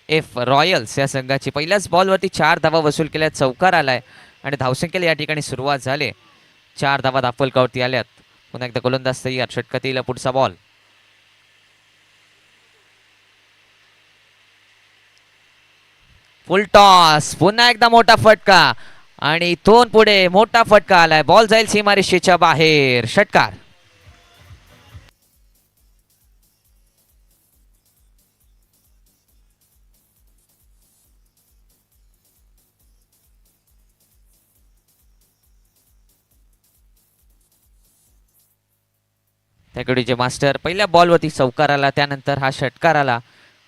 F Royals या संघाची पहिल्याच बॉलवरती 4 धावा वसूल केल्या, चौकार आलाय आणि धावसंख्येला या ठिकाणी सुरुवात झाली. 4 धावा दाफलकावरती आल्यात. पुन्हा एकदा गोलंदाज तयार, षटकातील पुढचा बॉल. फुल टॉस, पुन्हा एकदा मोठा फटका आणि इथून पुढे मोठा फटका आलाय. बॉल जाईल सीमारेषेच्या बाहेर, षटकार. त्याकडे मास्टर पहिल्या बॉलवरती चौकार आला, त्यानंतर हा षटकार आला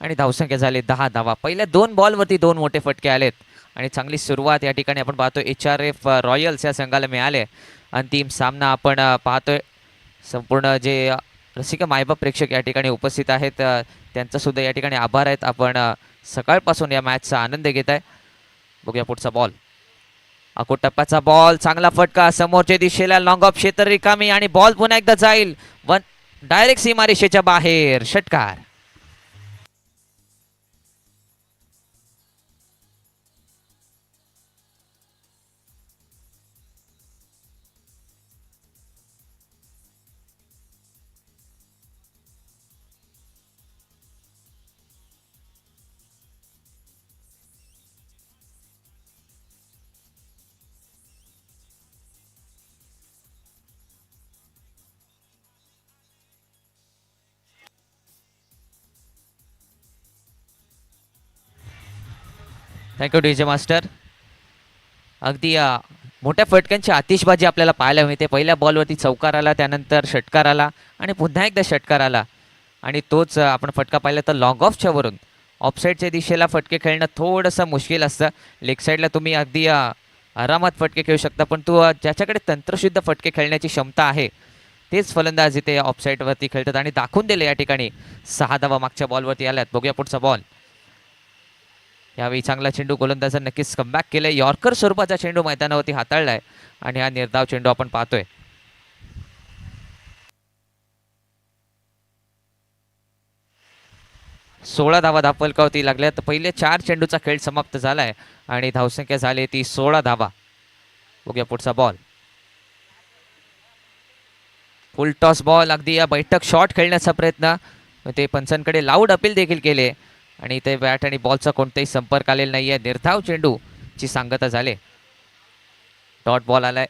आणि धावसंख्या झाली 10 धावा. पहिल्या 2 बॉलवरती 2 मोठे फटके आलेत आणि चांगली सुरुवात या ठिकाणी आपण पाहतोय HRF रॉयल्स या संघाला मिळाले. अंतिम सामना आपण पाहतोय. संपूर्ण जे रसिक मायबाप प्रेक्षक या ठिकाणी उपस्थित आहेत त्यांचा सुद्धा या ठिकाणी आभार आहेत. आपण सकाळपासून या मॅचचा आनंद घेत आहे. बघूया पुढचा बॉल. अकोट टप्प्याचा बॉल, चांगला फटका समोरच्या दिशेला, लॉंग ऑफ क्षेत्र रिकामी आणि बॉल पुन्हा एकदा जाईल डायरेक्ट सीमारेषेच्या बाहेर, षटकार. Thank you DJ master. अगदी मोठ्या फटक्यांची आतिषबाजी आपल्याला पाहायला मिळते. पहिल्या बॉलवरती चौकार आला, त्यानंतर षटकार आला आणि पुन्हा एकदा षटकार आला आणि तोच आपण फटका पाहिला तर लॉंग ऑफच्या वरून. ऑफसाईडच्या दिशेला फटके खेळणं थोडंसं मुश्किल असतं. लेग साईडला तुम्ही अगदी आरामात फटके खेळू शकता, पण ज्याच्याकडे तंत्रशुद्ध फटके खेळण्याची क्षमता आहे तेच फलंदाज इथे ऑफसाईडवरती खेळतात आणि दाखवून दिले या ठिकाणी. 6 धावा मागच्या बॉलवरती आल्यात. बघूया पुढचा बॉल. यावेळी चांगला चेंडू गोलंदाजांनी नक्कीच कमबॅक केलाय. यॉर्कर स्वरूपाचा चेंडू मैदानावरती हाताळलाय आणि हा निर्धाव चेंडू आपण पाहतोय. सोळा धावा दाफलकावरती लागल्या. तर पहिले 4 चेंडूचा खेळ समाप्त झालाय आणि धावसंख्या झाली ती 16 धावा. बघूया पुढचा बॉल. फुल टॉस बॉल, अगदी या बैठक शॉट खेळण्याचा प्रयत्न, ते पंचांकडे लाऊड अपील देखील केले आणि इथे बॅट आणि बॉलचा कोणताही संपर्क आलेला नाहीये. निर्धाव चेंडूची सांगता झाले. डॉट बॉल आलाय.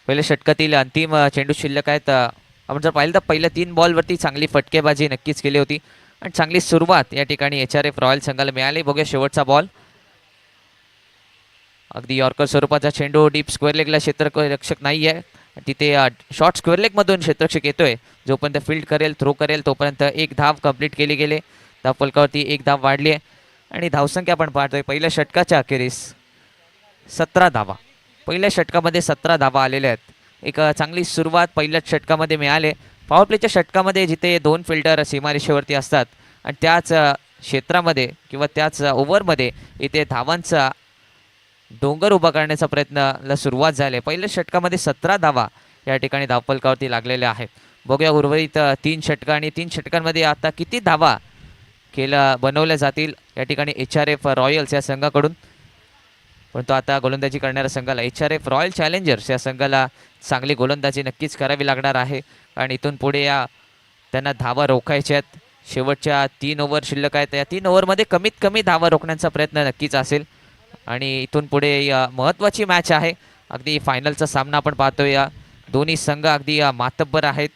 पहिल्या षटकातील अंतिम चेंडू शिल्लक आहेत. आपण जर पाहिलं तर पहिल्या 3 बॉलवरती चांगली फटकेबाजी नक्कीच केली होती आणि चांगली सुरुवात या ठिकाणी HRF रॉयल संघाला मिळाली. बघूया शेवटचा बॉल. अगदी यॉर्कर स्वरूपाचा चेंडू, डीप स्क्वेअर लेगला क्षेत्ररक्षक नाही आहे, तिथे शॉर्ट स्क्वेअर लेगमधून क्षेत्ररक्षक येतोय. जोपर्यंत फील्ड करेल, थ्रो करेल तोपर्यंत 1 धाव कंप्लीट केली गेले. धावफलकावरती 1 धाव वाढली आहे आणि धावसंख्या आपण पाहतोय पहिल्या षटकाच्या अखेरीस 17 धावा. पहिल्या षटकामध्ये 17 धावा आलेल्या आहेत. एक चांगली सुरुवात पहिल्याच षटकामध्ये मिळाले. पॉवर प्लेच्या षटकामध्ये जिथे 2 फिल्डर सीमारेषेवरती असतात आणि त्याच क्षेत्रामध्ये किंवा त्याच ओव्हरमध्ये इथे धावांचा डोंगर उभा करण्याचा प्रयत्नाला सुरुवात झाली. पहिल्या षटकामध्ये 17 धावा या ठिकाणी धावफलकावरती लागलेल्या आहेत. बघूया उर्वरित 3 षटकं आणि 3 षटकांमध्ये आता किती धावा बनवल्या जातील या ठिकाणी HRF रॉयल्स या संघाकडून. परंतु आता गोलंदाजी करणाऱ्या संघाला, HRF रॉयल चॅलेंजर्स या संघाला चांगली गोलंदाजी नक्कीच करावी लागणार आहे आणि इथून पुढे त्यांना धावा रोखायच्या आहेत. शेवटच्या 3 ओव्हर शिल्लक आहेत. या 3 ओव्हरमध्ये कमीत कमी धावा रोखण्याचा प्रयत्न नक्कीच असेल आणि इथून पुढे महत्त्वाची मॅच आहे. अगदी फायनलचा सामना आपण पाहतोय. दोन्ही संघ अगदी मातब्बर आहेत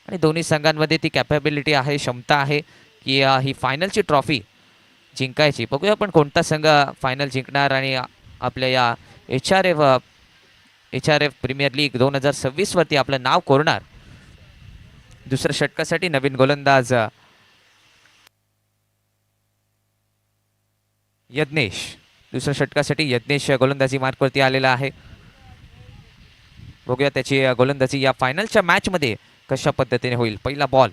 आणि दोन्ही संघांमध्ये ती कॅपेबिलिटी आहे, क्षमता आहे की ही फायनलची ट्रॉफी जिंकायची. बघूया आपण कोणता संघ फायनल जिंकणार आणि आपल्या या HRF प्रीमियर लीग 2026 वरती आपलं नाव कोरणार. दुसऱ्या षटकासाठी नवीन गोलंदाज यज्ञेश. दुसऱ्या षटकासाठी यज्ञेश गोलंदाजी मार्कवरती आलेला आहे. बघूया त्याची गोलंदाजी या फायनलच्या मॅचमध्ये कशा पद्धतीने होईल. पहिला बॉल.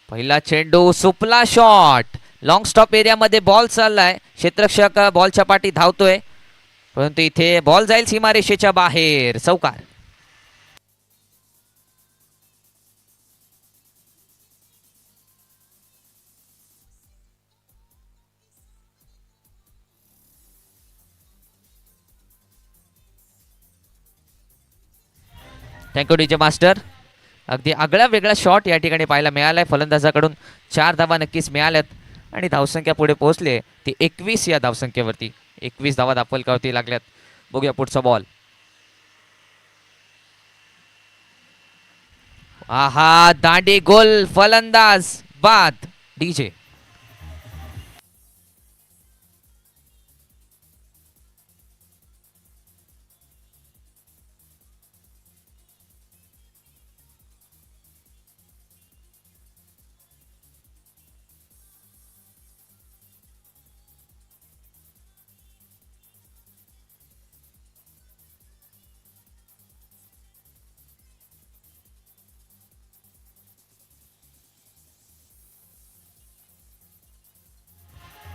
पहिला चेंडू, सुपला शॉट, लॉंग स्टॉप एरियामध्ये बॉल चाललाय, क्षेत्ररक्षक बॉलच्या पाठी धावतोय, परंतु इथे बॉल जाईल सीमारेषेच्या बाहेर. चौकार. Thank you DJ master. अगदी आगळा वेगळा शॉट या ठिकाणी पाहायला मिळालाय फलंदाजाकडून. 4 धावा नक्कीच मिळाल्यात आणि धावसंख्या पुढे पोहोचले ती 21 या धावसंख्येवरती. 21 धावा दाफलकावरती लागल्यात. बघूया पुढचा बॉल. आहा, दांडी गोल, फलंदाज बाद. DJ.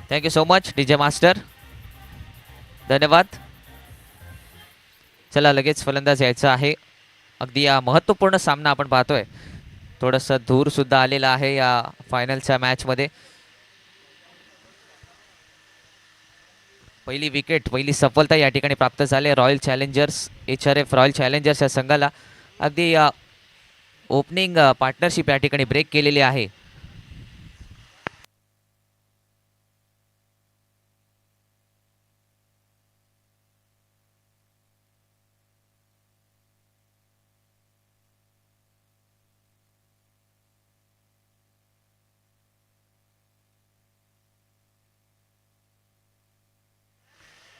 Thank you so much DJ master. धन्यवाद. चला लगेच फलंदाज यायचा आहे. अगदी महत्त्वपूर्ण सामना आपण पाहतोय. थोडंसं धूर सुद्धा आलेला आहे या फायनलच्या मॅचमध्ये. पहिली विकेट, पहिली सफलता या ठिकाणी प्राप्त झाली royal challengers HRF royal challengers या संघाला. अगदी ओपनिंग पार्टनरशिप या ठिकाणी ब्रेक केलेली आहे.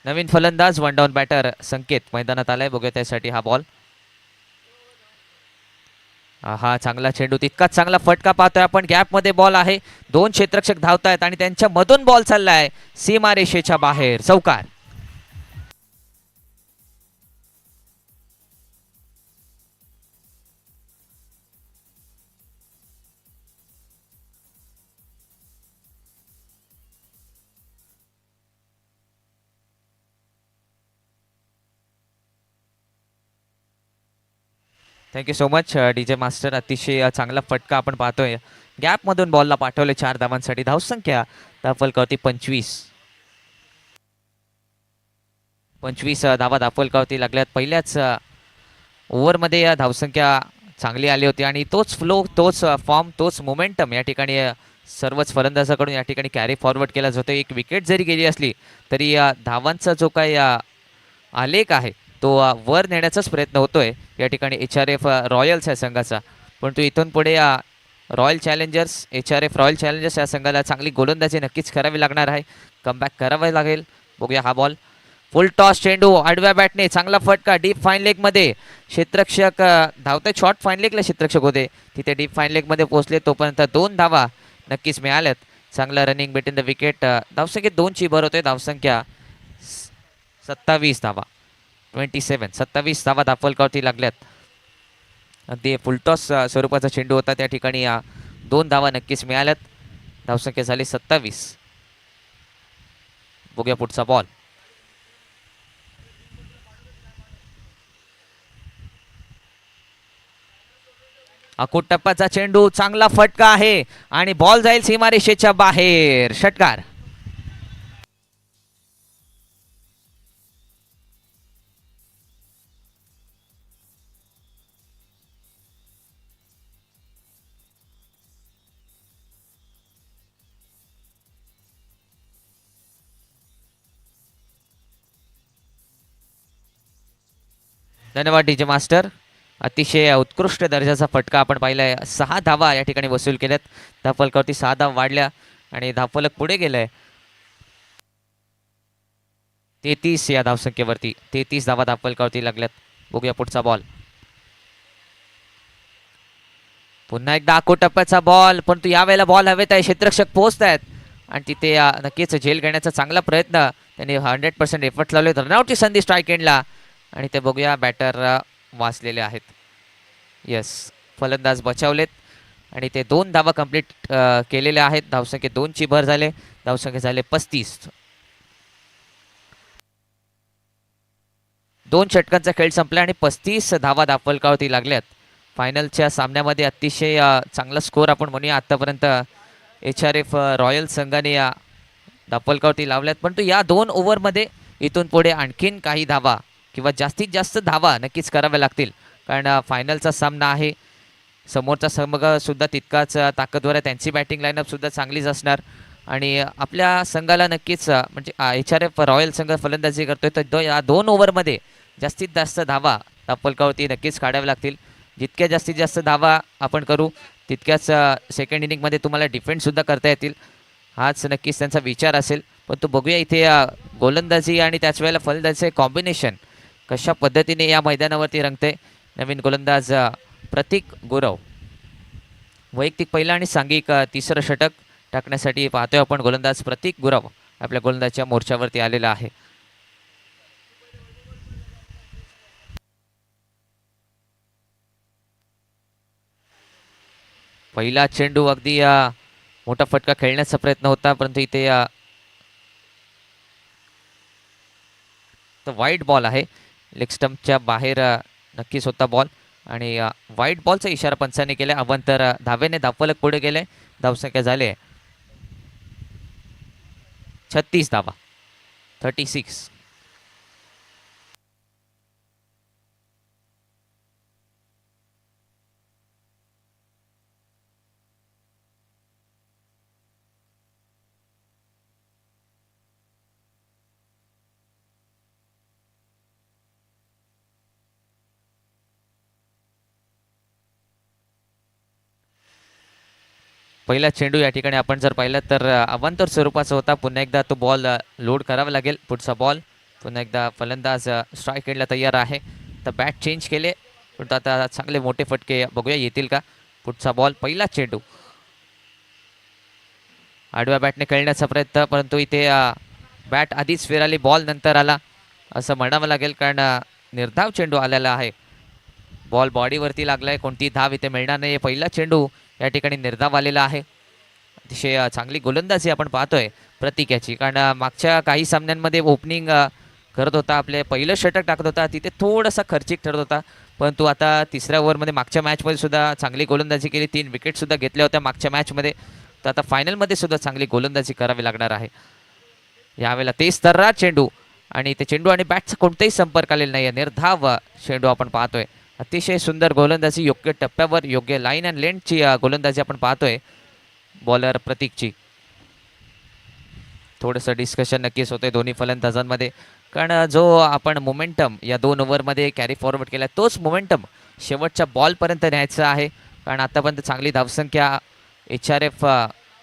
नवीन फलंदाज वन डाऊन बॅटर संकेत मैदानात आलाय. बघूया त्यासाठी हा बॉल. हा चांगला चेंडू, तितकाच चांगला फटका पाहतोय आपण. गॅपमध्ये बॉल आहे, 2 क्षेत्ररक्षक धावतायत आणि त्यांच्या मधून बॉल चाललाय सीमारेषेच्या बाहेर. चौकार. Thank you so much DJ master. अतिशय चांगला फटका आपण पाहतोय. गॅपमधून बॉलला पाठवले 4 धावांसाठी. धावसंख्या दाफलकावरती 25 धावा दाफलकावरती लागल्यात. पहिल्याच ओव्हरमध्ये या धावसंख्या चांगली आली होती आणि तोच फ्लो, तोच फॉर्म, तोच मोमेंटम या ठिकाणी सर्वच फलंदाजाकडून या ठिकाणी कॅरी फॉरवर्ड केला जातो. एक विकेट जरी गेली असली तरी धावांचा जो काही आलेख आहे तो वर नेण्याचाच प्रयत्न होतोय या ठिकाणी HRF रॉयल्स या संघाचा. परंतु इथून पुढे royal challengers HRF royal challengers या संघाला चांगली गोलंदाजी नक्कीच करावी लागणार आहे. कमबॅक करावे लागेल. बघूया हा बॉल. फुल टॉस चेंडू आडव्या बॅटने, चांगला फटका डीप फाईन लेग मध्ये. क्षेत्ररक्षक धावते, शॉर्ट फाईन लेगला क्षेत्ररक्षक होते, तिथे डीप फाईन लेग मध्ये पोहोचले. तोपर्यंत 2 धावा नक्कीच मिळाल्यात. चांगला रनिंग बिटवीन द विकेट. धावसंख्येत 2ची भर होते. धावसंख्या 27 धावा. 27 धावा दाफलकावरती लागल्यात. अगदी फुलटॉस स्वरूपाचा चेंडू होता, त्या ठिकाणी 2 धावा नक्कीच मिळाल्यात. धावसंख्या झाली 27. बघूया पुढचा बॉल. अकुट टप्प्याचा चेंडू, चांगला फटका आहे आणि बॉल जाईल सीमारेषेच्या बाहेर. षटकार. धन्यवाद डीजे मास्टर. अतिशय उत्कृष्ट दर्जाचा फटका आपण पाहिलाय. 6 धावा या ठिकाणी वसूल केल्यात. धावफलकावरती 6 धावा वाढल्या आणि धावफलक पुढे गेलाय 33 या धावसंख्येवरती. 33 धावा धावफलकावरती लागल्यात. बघूया पुढचा बॉल. पुन्हा एकदा अकोट टप्प्याचा बॉल, परंतु यावेळेला बॉल हवेत आहे. क्षेत्ररक्षक पोहोचत आहेत आणि तिथे नक्कीच झेल घेण्याचा चांगला प्रयत्न त्यांनी 100% एफर्ट लावले. रनआउटची संधी स्ट्राईक एंडला आणि ते बघूया बॅटर वाचलेले आहेत. येस, फलंदाज बचावलेत आणि ते 2 धावा कंप्लीट केलेल्या आहेत. धावसंख्या 2ची भर झाले. धावसंख्या झाले 35. 2 षटकांचा खेळ संपला आणि 35 धावा धावफलकावरती लागल्यात. फायनलच्या सामन्यामध्ये अतिशय चांगला स्कोर आपण म्हणूया आतापर्यंत HRF रॉयल संघाने या धावफलकावरती लावल्यात. परंतु या 2 ओव्हरमध्ये इथून पुढे आणखीन काही धावा किंवा जास्तीत जास्त धावा नक्कीच कराव्या लागतील. कारण फायनलचा सामना आहे. समोरचा संघ सुद्धा तितकाच ताकदवर आहे. त्यांची बॅटिंग लाईनअप सुद्धा चांगलीच असणार आणि आपल्या संघाला नक्कीच म्हणजे HRF रॉयल संघ फलंदाजी करतोय तर या 2 ओव्हरमध्ये जास्तीत जास्त धावा धावफलकावरती नक्कीच काढाव्या लागतील. जितक्या जास्तीत जास्त धावा आपण करू तितक्याच सेकंड इनिंगमध्ये तुम्हाला डिफेंडसुद्धा करता येतील. हाच नक्कीच त्यांचा विचार असेल. पण तो बघूया इथे गोलंदाजी आणि त्याच वेळेला फलंदाजीचे कॉम्बिनेशन कशा पद्धतीने या मैदानावरती रंगते. नवीन गोलंदाज प्रतीक गुरव वैयक्तिक पहिला आणि सांघिक तिसरं षटक टाकण्यासाठी पाहतोय आपण. गोलंदाज प्रतीक गुरव आपल्या गोलंदाजच्या मोर्चावरती आलेला आहे. पहिला चेंडू अगदी मोठा फटका खेळण्याचा प्रयत्न होता परंतु इथे वाईट बॉल आहे. लेग स्टंपच्या बाहेर नक्कीच होता बॉल आणि वाईट बॉलचा इशारा पंचाने केला. अवंतर धावेने धावफलक पुढे गेले. धावसंख्या झाले 36 धावा 36. पहिला चेंडू या ठिकाणी आपण जर पाहिलं तर अवांतर स्वरूपाचा होता. पुन्हा एकदा तो बॉल लोड करावा लागेल. पुढचा बॉल पुन्हा एकदा फलंदाज स्ट्राईक एंडला तयार आहे. तर बॅट चेंज केले पण आता चांगले मोठे फटके बघूया येतील का. पुढचा बॉल पहिला चेंडू आडव्या बॅटने खेळण्याचा प्रयत्न परंतु इथे बॅट आधीच फिराली बॉल नंतर आला असं म्हणावं लागेल कारण निर्धाव चेंडू आलेला आहे. बॉल बॉडीवरती लागलाय. कोणती धाव इथे मिळणार नाही. पहिला चेंडू या ठिकाणी निर्धाव आलेला आहे. अतिशय चांगली गोलंदाजी आपण पाहतोय प्रतीक याची कारण मागच्या काही सामन्यांमध्ये ओपनिंग करत होता. आपले पहिलं षटक टाकत होता तिथे थोडासा खर्चिक ठरत होता परंतु आता तिसऱ्या ओव्हरमध्ये मागच्या मॅचमध्ये सुद्धा चांगली गोलंदाजी केली. 3 विकेटसुद्धा घेतल्या होत्या मागच्या मॅचमध्ये. तर आता फायनलमध्ये सुद्धा चांगली गोलंदाजी करावी लागणार आहे. यावेळेला तेच तर्रा चेंडू आणि ते चेंडू आणि बॅटचा कोणताही संपर्क आलेला नाही आहे. निर्धाव चेंडू आपण पाहतोय. अतिशय सुंदर गोलंदाजी योग्य टप्प्यावर योग्य लाईन अँड लेंथची गोलंदाजी आपण पाहतोय बॉलर प्रतीकची. थोडंसं डिस्कशन नक्कीच होतंय दोन्ही फलंदाजांमध्ये कारण जो आपण मोमेंटम या 2 ओव्हरमध्ये कॅरी फॉरवर्ड केला तोच मोमेंटम शेवटच्या बॉलपर्यंत न्यायचा आहे. कारण आतापर्यंत चांगली धावसंख्या HRF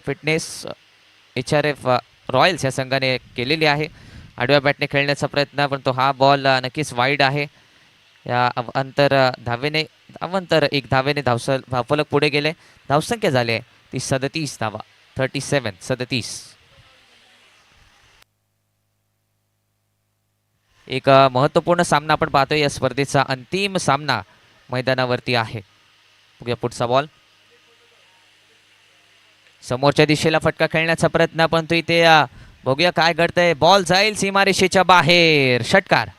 फिटनेस HRF रॉयल्स या संघाने केलेली आहे. आडव्या बॅटने खेळण्याचा प्रयत्न पण तो हा बॉल नक्कीच वाईड आहे. या अंतर धावेने अवंतर 1 धावेने धावफलक पुढे गेले. धावसंख्या झाली आहे ती 37 धावा 37. एक महत्त्वपूर्ण सामना आपण पाहतोय. या स्पर्धेचा अंतिम सामना मैदानावरती आहे. बघूया पुढचा बॉल समोरच्या दिशेला फटका खेळण्याचा प्रयत्न परंतु इथे बघूया काय घडतंय. बॉल जाईल सीमारेषेच्या बाहेर. षटकार.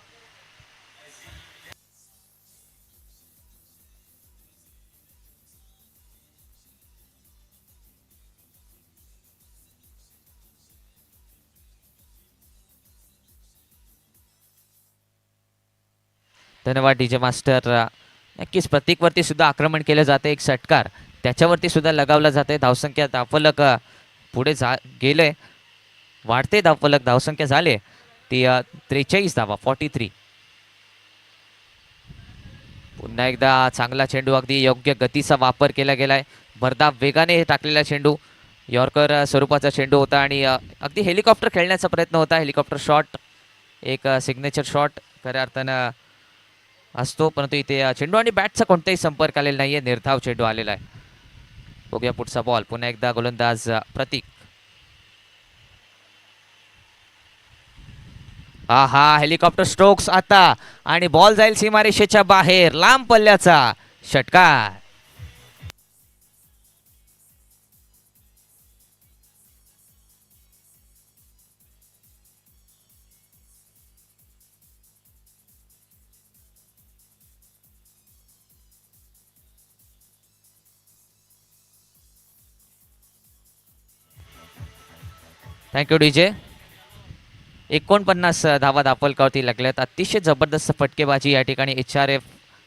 धन्यवाद डीजे मास्टर. नक्कीच प्रतीकवरती सुद्धा आक्रमण केलं जाते. एक षटकार त्याच्यावरती सुद्धा लगावला जाते. धावसंख्या धावफलक पुढे गेले. वाढते धावफलक धावसंख्या झाले ती 43 धावा 43. पुन्हा एकदा चांगला चेंडू अगदी योग्य गतीचा वापर केला गेलाय. भरधाव वेगाने टाकलेला चेंडू यॉर्कर स्वरूपाचा चेंडू होता आणि अगदी हेलिकॉप्टर खेळण्याचा प्रयत्न होता. हेलिकॉप्टर शॉट एक सिग्नेचर शॉट खऱ्या अर्थानं असतो परंतु इथे चेंडू आणि बॅटचा कोणताही संपर्क आलेला नाहीये. निर्धाव चेंडू आलेला आहे. बघूया पुढचा बॉल पुन्हा एकदा गोलंदाज प्रतीक. हा हेलिकॉप्टर स्ट्रोक्स आता आणि बॉल जाईल सीमारेषेच्या बाहेर. लांब पल्ल्याचा षटकार. Thank you DJ. 49 धावा धापलकावरती लागल्यात. अतिशय जबरदस्त फटकेबाजी या ठिकाणी HRF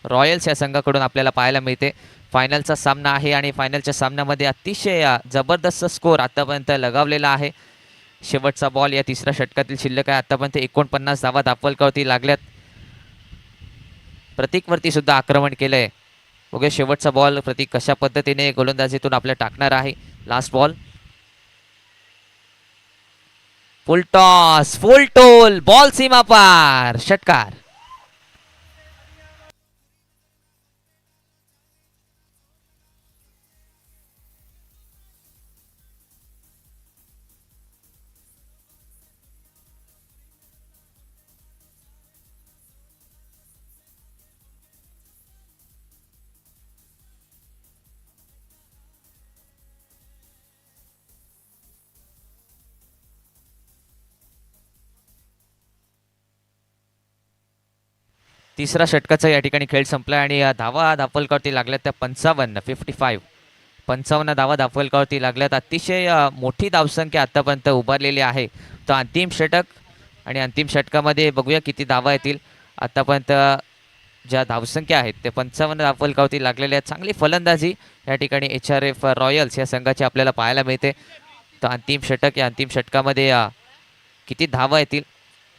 रॉयल्स या संघाकडून आपल्याला पाहायला मिळते. फायनलचा सामना आहे आणि फायनलच्या सामन्यामध्ये अतिशय जबरदस्त स्कोर आतापर्यंत लगावलेला आहे. शेवटचा बॉल या तिसऱ्या षटकातील शिल्लक आहे. आतापर्यंत 49 धावा धापलकावरती लागल्यात. प्रतीकवरती सुद्धा आक्रमण केलंय. बघूया शेवटचा बॉल प्रतीक कशा पद्धतीने गोलंदाजीतून आपल्या टाकणार आहे. Last ball, full toss, full toss, ball सीमा पार, षटकार. तिसरा षटकाचा या ठिकाणी खेळ संपला आणि धावा धापलकावरती लागल्यात त्या 55 धावा धापलकावरती लागल्यात. अतिशय मोठी धावसंख्या आतापर्यंत उभारलेली आहे. तर अंतिम षटक आणि अंतिम षटकामध्ये बघूया किती धावा येतील. आतापर्यंत ज्या धावसंख्या आहेत ते 55 धापलकावरती लागलेल्या आहेत. चांगली फलंदाजी या ठिकाणी HRF रॉयल्स या संघाची आपल्याला पाहायला मिळते. तर अंतिम षटक, या अंतिम षटकामध्ये किती धावा येतील.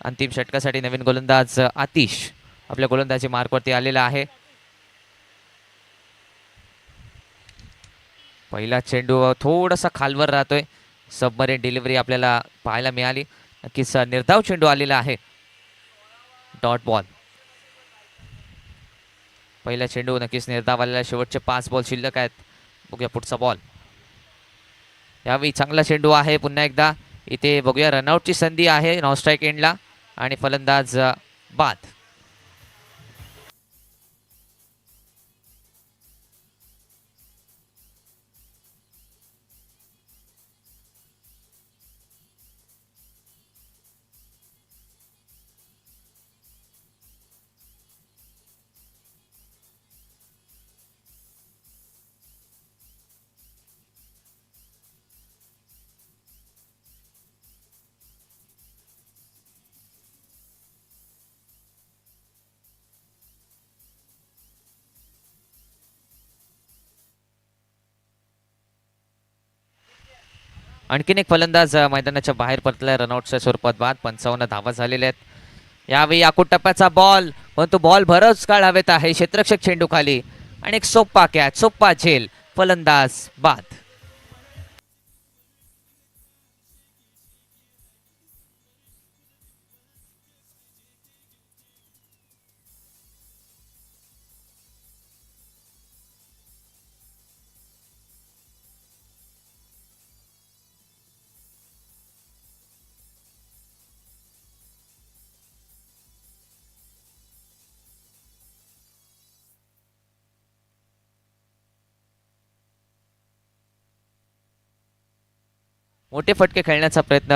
अंतिम षटकासाठी नवीन गोलंदाज आतिश आपल्या गोलंदाजी मार्कवरती आलेला आहे. पहिला चेंडू थोडासा खालवर राहतोय. सबमरीन डिलिव्हरी आपल्याला पाहायला मिळाली. नक्कीच निर्धाव चेंडू आलेला आहे. Dot ball. पहिला चेंडू नक्कीच निर्धाव आलेला. शेवटचे 5 बॉल शिल्लक आहेत. बघूया पुढचा बॉल. यावेळी चांगला चेंडू आहे. पुन्हा एकदा इथे बघूया रनआउटची संधी आहे नॉन स्ट्राईक एंडला आणि फलंदाज बाद. आणखीन एक फलंदाज मैदानाच्या बाहेर परतलाय रनआउटच्या स्वरूपात बाद. 55 धावा झालेल्या आहेत. यावेळी आकुट टप्प्याचा बॉल, पण तो बॉल बरंच काळ हवेत आहे. क्षेत्ररक्षक चेंडू खाली आणि एक सोप्पा कॅच, सोप्पा झेल, फलंदाज बाद. मोठे फटके खेळण्याचा प्रयत्न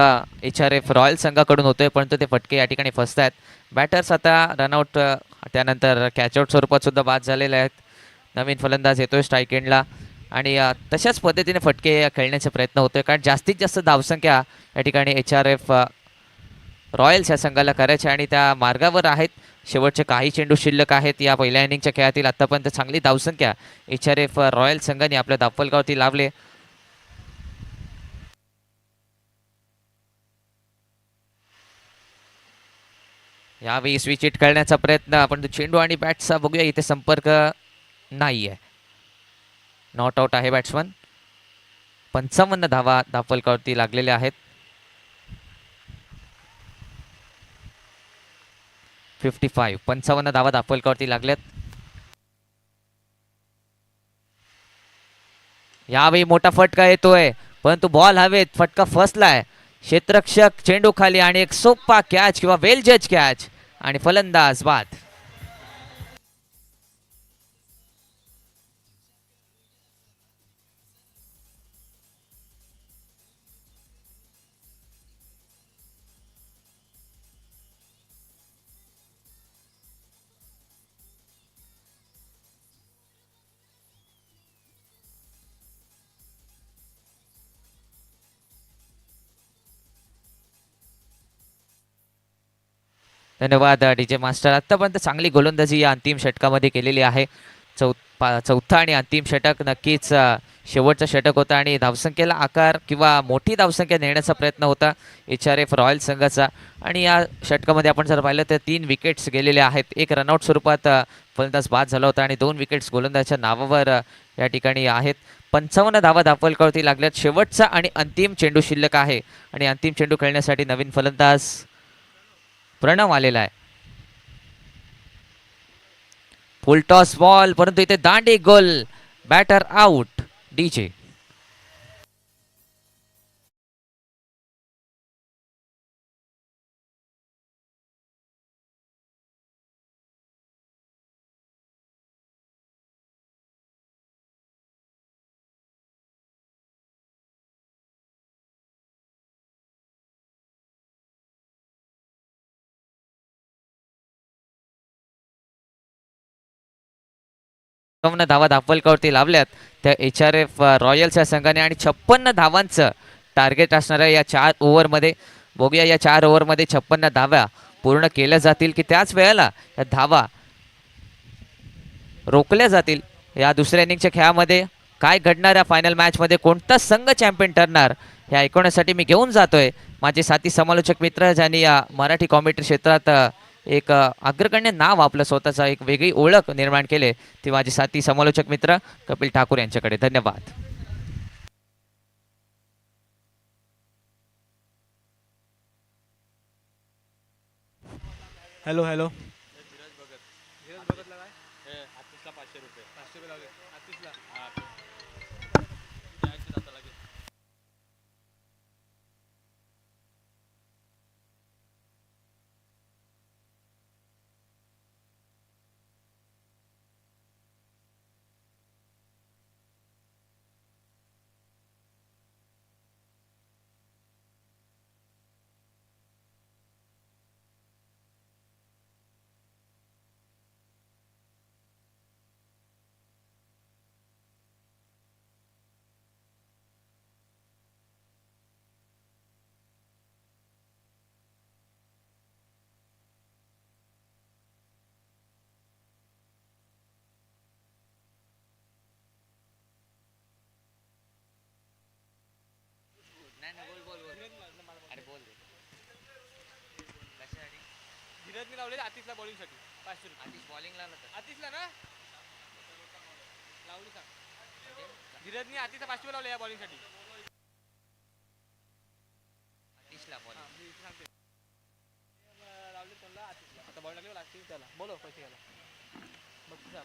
HRF रॉयल संघाकडून होतोय, परंतु ते फटके या ठिकाणी फसत आहेत. बॅटर्स आता रनआउट त्यानंतर कॅचआउट स्वरूपात सुद्धा बाद झालेले आहेत. नवीन फलंदाज येतोय स्ट्राईक एंडला आणि तशाच पद्धतीने फटके खेळण्याचे प्रयत्न होतोय, कारण जास्तीत जास्त धावसंख्या या ठिकाणी HRF रॉयल्स या संघाला करायचे आणि त्या मार्गावर आहेत. शेवटचे काही चेंडू शिल्लक आहेत. या पहिल्या इनिंगच्या खेळातील आतापर्यंत चांगली धावसंख्या HRF रॉयल संघाने आपल्या धावफलकावरती लावले. यावेळी स्विच हिट करण्याचा प्रयत्न, पण चेंडू आणि बॅटचा बघूया इथे संपर्क नाही आहे. नॉट आउट आहे बॅट्समन. 55 धावा धावफलकावरती लागलेल्या आहेत. 55 धावा धावफलकावरती लागल्यात. यावेळी मोठा फटका येतोय, परंतु बॉल हवेत, फटका फसलाय. क्षेत्ररक्षक चेंडू खाली आणि एक सोप्पा कॅच किंवा वेल जज कॅच आणि फलंदाज बाद. धन्यवाद डीजे मास्टर. आत्तापर्यंत चांगली गोलंदाजी या अंतिम षटकामध्ये केलेली आहे. चौथा आणि अंतिम षटक नक्कीच शेवटचा षटक होता आणि धावसंख्येला आकार किंवा मोठी धावसंख्या नेण्याचा प्रयत्न होता HRF रॉयल संघाचा. आणि या षटकामध्ये आपण जर पाहिलं तर 3 विकेट्स गेलेले आहेत. एक रनआउट स्वरूपात फलंदाज बाद झाला होता आणि 2 विकेट्स गोलंदाजाच्या नावावर या ठिकाणी आहेत. 55 धावा धावफलकावरती लागल्यात. शेवटचा आणि अंतिम चेंडू शिल्लक आहे आणि अंतिम चेंडू खेळण्यासाठी नवीन फलंदाज प्रणव आलेला आहे. फुल टॉस बॉल, परंतु इथे दांडी गोल, बॅटर आउट. डीजे धावा धावफलकावरती लावल्यात त्या HRF रॉयल्सच्या संघाने आणि 56 धावांचं टार्गेट असणाऱ्या या 4 ओव्हरमध्ये. बघूया या 4 ओव्हरमध्ये 56 धावा पूर्ण केल्या जातील की त्याच वेळेला या धावा रोखल्या जातील. या दुसऱ्या इनिंगच्या खेळामध्ये काय घडणार, या फायनल मॅचमध्ये कोणता संघ चॅम्पियन ठरणार हे ऐकवण्यासाठी मी घेऊन जातोय माझे साथी समालोचक मित्र, ज्यांनी या मराठी कॉमेंट्री क्षेत्रात एक अग्रगण्य नाव आपलं स्वतःचा एक वेगळी ओळख निर्माण केले. ते माझे साथी समालोचक मित्र कपिल ठाकूर यांच्याकडे धन्यवाद. Hello hello. धीरजने लावले आतिशला बॉलिंगसाठी 500 रुपये. आतिश बॉलिंग लावला तर आतिशला ना लावली सांग. धीरजने आतिशला 500 रुपये लावले या बॉलिंगसाठी. आतिशला बॉलिंग सांगते लावले कोणला आतिशला. आता बॉल लागले लागतील त्याला बोलो पैसे घ्यायला. बघ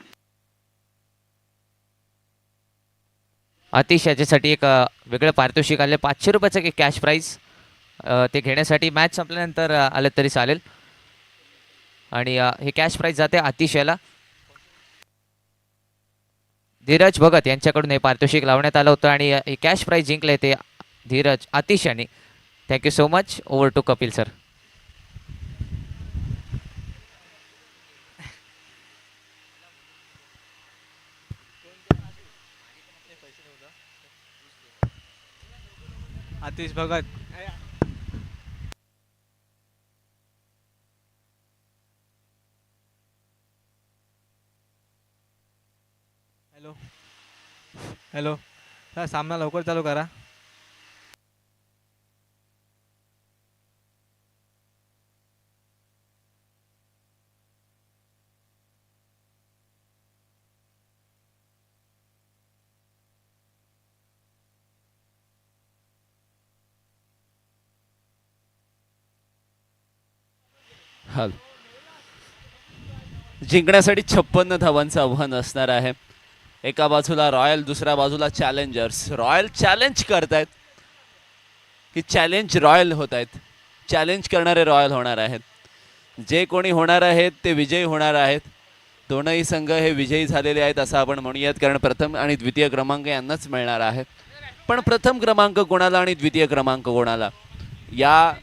अतिश याच्यासाठी एक वेगळं पारितोषिक आले 500 रुपयाचं एक कॅश प्राईज. ते घेण्यासाठी मॅच संपल्यानंतर आलं तरी चालेल. आणि हे कॅश प्राईज जाते अतिश याला. धीरज भगत यांच्याकडून हे पारितोषिक लावण्यात आलं होतं आणि हे कॅश प्राईज जिंकले ते धीरज अतिश यांनी. Thank you so much. Over to Kapil sir. Atish Bhagat. Hello hello. सामना लवकर चालू करा. हाल जिंकण्यासाठी 56 धावांचं आव्हान असणार आहे. एका बाजूला रॉयल, दुसऱ्या बाजूला चॅलेंजर्स. रॉयल चॅलेंज करतायत की चॅलेंज रॉयल होत आहेत. चॅलेंज करणारे रॉयल होणार आहेत. जे कोणी होणार आहेत ते विजयी होणार आहेत. दोनही संघ हे विजयी झालेले आहेत असं आपण म्हणूयात, कारण प्रथम आणि द्वितीय क्रमांक यांनाच मिळणार आहे. पण प्रथम क्रमांक कोणाला आणि द्वितीय क्रमांक कोणाला, या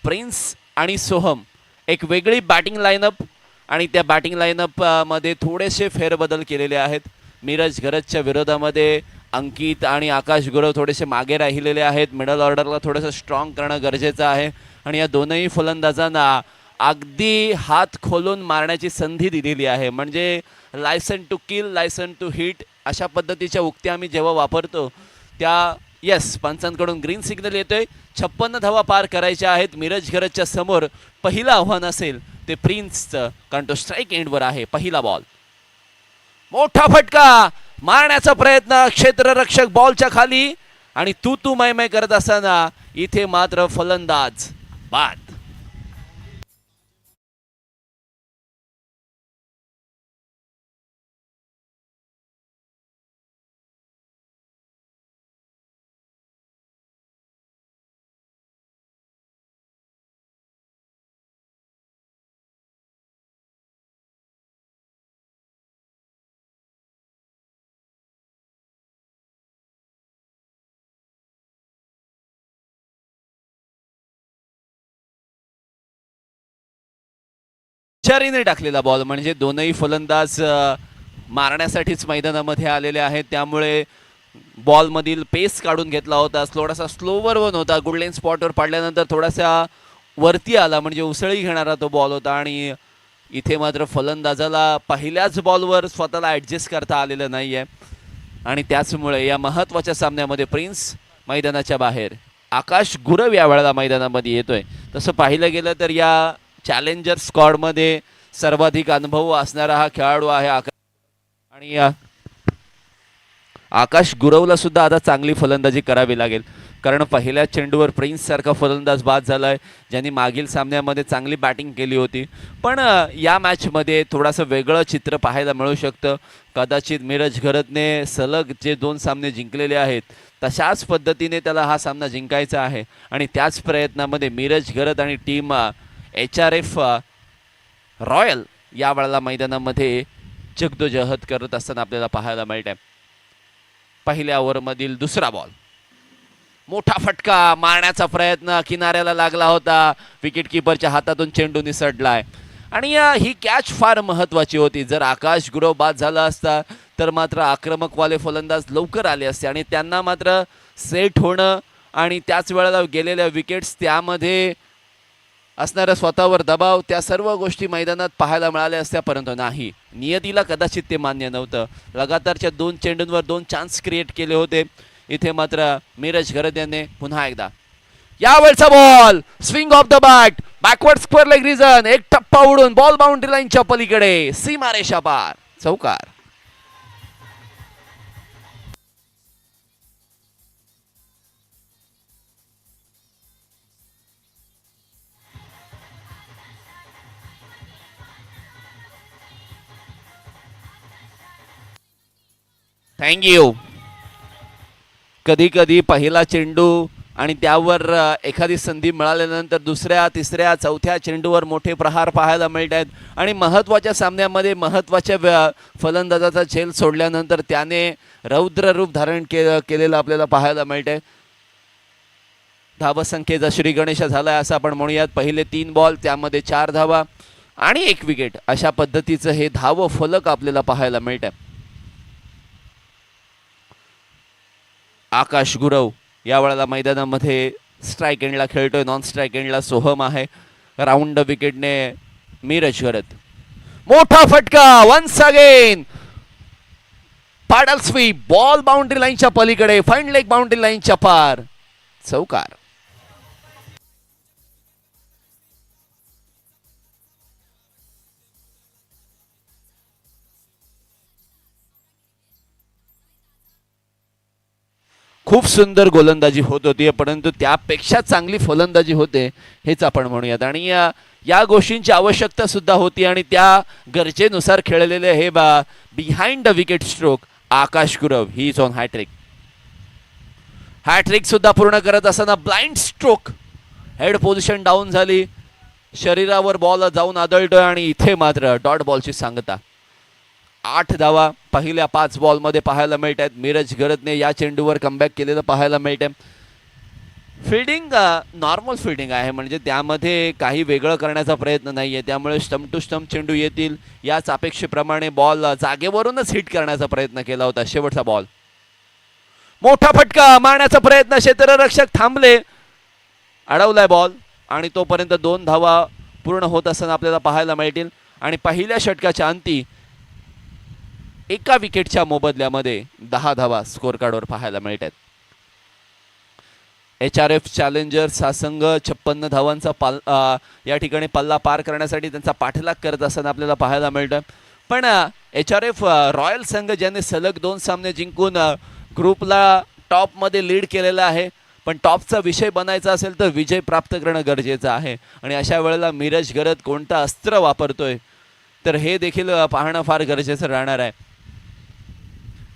प्रिन्स आणि सोहम एक वेगळी बॅटिंग लाईनअप आणि त्या बॅटिंग लाईनअप मध्ये थोडेसे फेरबदल केलेले आहेत. मिरज गरजच्या विरोधामध्ये अंकित आणि आकाश गुरव थोडेसे मागे राहिलेले आहेत. मिडल ऑर्डरला थोडंसं स्ट्रॉंग करणं गरजेचं आहे आणि या दोनही फलंदाजांना अगदी हात खोलून मारण्याची संधी दिलेली आहे. म्हणजे license to kill, license to hit अशा पद्धतीच्या उक्त्या आम्ही जेव्हा वापरतो त्या येस पंचांकडून ग्रीन सिग्नल येतोय. 56 धावा पार करायच्या आहेत. मिरज घरजच्या समोर पहिलं आव्हान असेल ते प्रिन्सचं, कारण तो स्ट्राईक एंडवर आहे. पहिला बॉल, मोठा फटका मारण्याचा प्रयत्न, क्षेत्ररक्षक बॉलच्या खाली आणि तू मै करत असताना इथे मात्र फलंदाज बाद. हुशारीने टाकलेला बॉल, म्हणजे दोनही फलंदाज मारण्यासाठीच मैदानामध्ये आलेले आहेत. त्यामुळे बॉलमधील पेस काढून घेतला होता. थोडासा स्लोवर वन होता. गुडलेन स्पॉटवर पाडल्यानंतर थोडासा वरती आला, म्हणजे उसळी घेणारा तो बॉल होता. आणि इथे मात्र फलंदाजाला पहिल्याच बॉलवर स्वतःला ॲडजस्ट करता आलेलं नाही आहे आणि त्याचमुळे या महत्त्वाच्या सामन्यामध्ये प्रिन्स मैदानाच्या बाहेर. आकाश गुरव या वेळेला मैदानामध्ये येतोय. तसं पाहिलं गेलं तर या चॅलेंजर स्क्वॉडमध्ये सर्वाधिक अनुभव असणारा हा खेळाडू आहे आणि आकाश गुरवला सुद्धा आता चांगली फलंदाजी करावी लागेल, कारण पहिल्या चेंडूवर प्रिन्स सारखा फलंदाज बाद झालाय, ज्यांनी मागील सामन्यामध्ये चांगली बॅटिंग केली होती. पण या मॅचमध्ये थोडंसं वेगळं चित्र पाहायला मिळू शकतं. कदाचित मिरज घरजने सलग जे 2 सामने जिंकलेले आहेत तशाच पद्धतीने त्याला हा सामना जिंकायचा आहे आणि त्याच प्रयत्नामध्ये मिरज घरज आणि टीम HRF रॉयल या वेळेला मैदानामध्ये जगदोजहद करत असताना आपल्याला पाहायला मिळत आहे. पहिल्या ओव्हरमधील दुसरा बॉल, मोठा फटका मारण्याचा प्रयत्न किनाऱ्याला लागला होता. विकेट किपरच्या हातातून चेंडू निसटलाय आणि ही कॅच फार महत्त्वाची होती. जर आकाश गुरव बाद झाला असता तर मात्र आक्रमकवाले फलंदाज लवकर आले असते आणि त्यांना मात्र सेट होणं आणि त्याच वेळेला गेलेल्या विकेट्स त्यामध्ये असणारा स्वतःवर दबाव, त्या सर्व गोष्टी मैदानात पाहायला मिळाल्या असत्या, परंतु नाही. नियतीला कदाचित ते मान्य नव्हतं. लगातारच्या 2 चेंडूंवर 2 चान्स क्रिएट केले होते. इथे मात्र मिरज घरज यांनी पुन्हा एकदा यावेळचा ball, swing off the bat, backward square leg region, एक टप्पा उडून बॉल बाउंड्री लाईनच्या पलीकडे, सीमारेषा पार, चौकार. थँक्यू. कधी कधी पहिला चेंडू आणि त्यावर एखादी संधी मिळाल्यानंतर दुसऱ्या, तिसऱ्या, चौथ्या चेंडूवर मोठे प्रहार पाहायला मिळत आहेत आणि महत्त्वाच्या सामन्यामध्ये महत्त्वाच्या फलंदाजाचा झेल सोडल्यानंतर त्याने रौद्र रूप धारण केलेलं आपल्याला पाहायला मिळत आहे. धावसंख्येचा श्री गणेश झालाय असं आपण म्हणूयात. पहिले 3 बॉल त्यामध्ये 4 धावा आणि 1 विकेट, अशा पद्धतीचं हे धाव फलक आपल्याला पाहायला मिळत आहे. आकाश गुरव या वेळेला मैदानामध्ये स्ट्राईक एंडला खेळतोय. नॉन स्ट्राईक एंडला सोहम आहे. राऊंड विकेटने मिरज घरज. मोठा फटका once again, paddle sweep, ball boundary लाईनच्या पलीकडे, फाईन लेग बाउंड्री लाईनच्या पार, चौकार. खूप सुंदर गोलंदाजी होत होती, परंतु त्यापेक्षा चांगली फलंदाजी होते हेच आपण म्हणूयात आणि या गोष्टींची आवश्यकता सुद्धा होती आणि त्या गरजेनुसार खेळलेले हे behind the wicket stroke Akash Gurav he is on hattrick. Hattrick सुद्धा पूर्ण करत असताना blind stroke, head position down झाली, शरीरावर बॉल जाऊन आदळतोय आणि इथे मात्र डॉट बॉलची सांगता. 8 धावा पहिल्या 5 बॉलमध्ये पाहायला मिळत आहेत. मिरज घरजने या चेंडूवर कमबॅक केलेलं पाहायला मिळत आहे. फिल्डिंग नॉर्मल फिल्डिंग आहे, म्हणजे त्यामध्ये काही वेगळं करण्याचा प्रयत्न नाही आहे. त्यामुळे स्टंप टू स्टंप चेंडू येतील याच अपेक्षेप्रमाणे बॉल जागेवरूनच हिट करण्याचा प्रयत्न केला होता. शेवटचा बॉल मोठा फटका मारण्याचा प्रयत्न, क्षेत्ररक्षक थांबले, अडवलाय बॉल आणि तोपर्यंत 2 धावा पूर्ण होत असताना आपल्याला पाहायला मिळतील. आणि पहिल्या षटकाच्या अंती एका विकेटच्या मोबदल्यामध्ये 10 धावा स्कोर कार्डवर पाहायला मिळतात. HRF चॅलेंजर्स हा संघ 56 धावांचा या ठिकाणी पल्ला पार करण्यासाठी त्यांचा पाठलाग करत असताना आपल्याला पाहायला मिळतं. पण HRF रॉयल संघ ज्याने सलग 2 सामने जिंकून ग्रुपला टॉपमध्ये लीड केलेला आहे, पण टॉपचा विषय बनायचा असेल तर विजय प्राप्त करणं गरजेचं आहे. आणि अशा वेळेला मिरज गरत कोणतं अस्त्र वापरतोय तर हे देखील पाहणं फार गरजेचं राहणार आहे.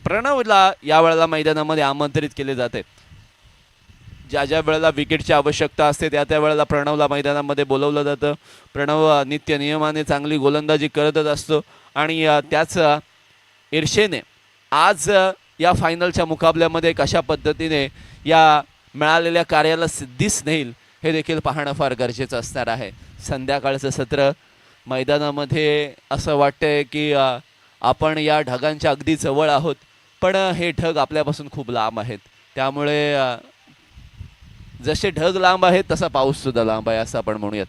प्रणवला या वेळेला मैदानामध्ये आमंत्रित केले जाते. ज्या ज्या वेळेला विकेटची आवश्यकता असते त्या त्या वेळेला प्रणवला मैदानामध्ये बोलवलं जातं. प्रणव नित्य नियमाने चांगली गोलंदाजी करतच असतो आणि त्याच ईर्षेने आज या फायनलच्या मुकाबल्यामध्ये कशा पद्धतीने या मिळालेल्या कार्याला सिद्धीस नेईल हे देखील पाहणं फार गरजेचं असणार आहे. संध्याकाळचं सत्र मैदानामध्ये असं वाटतंय की आपण या ढगांच्या अगदी जवळ आहोत, पण हे ढग आपल्यापासून खूप लांब आहेत. त्यामुळे जसे ढग लांब आहेत तसा पाऊस सुद्धा लांब आहे असं आपण म्हणूयात.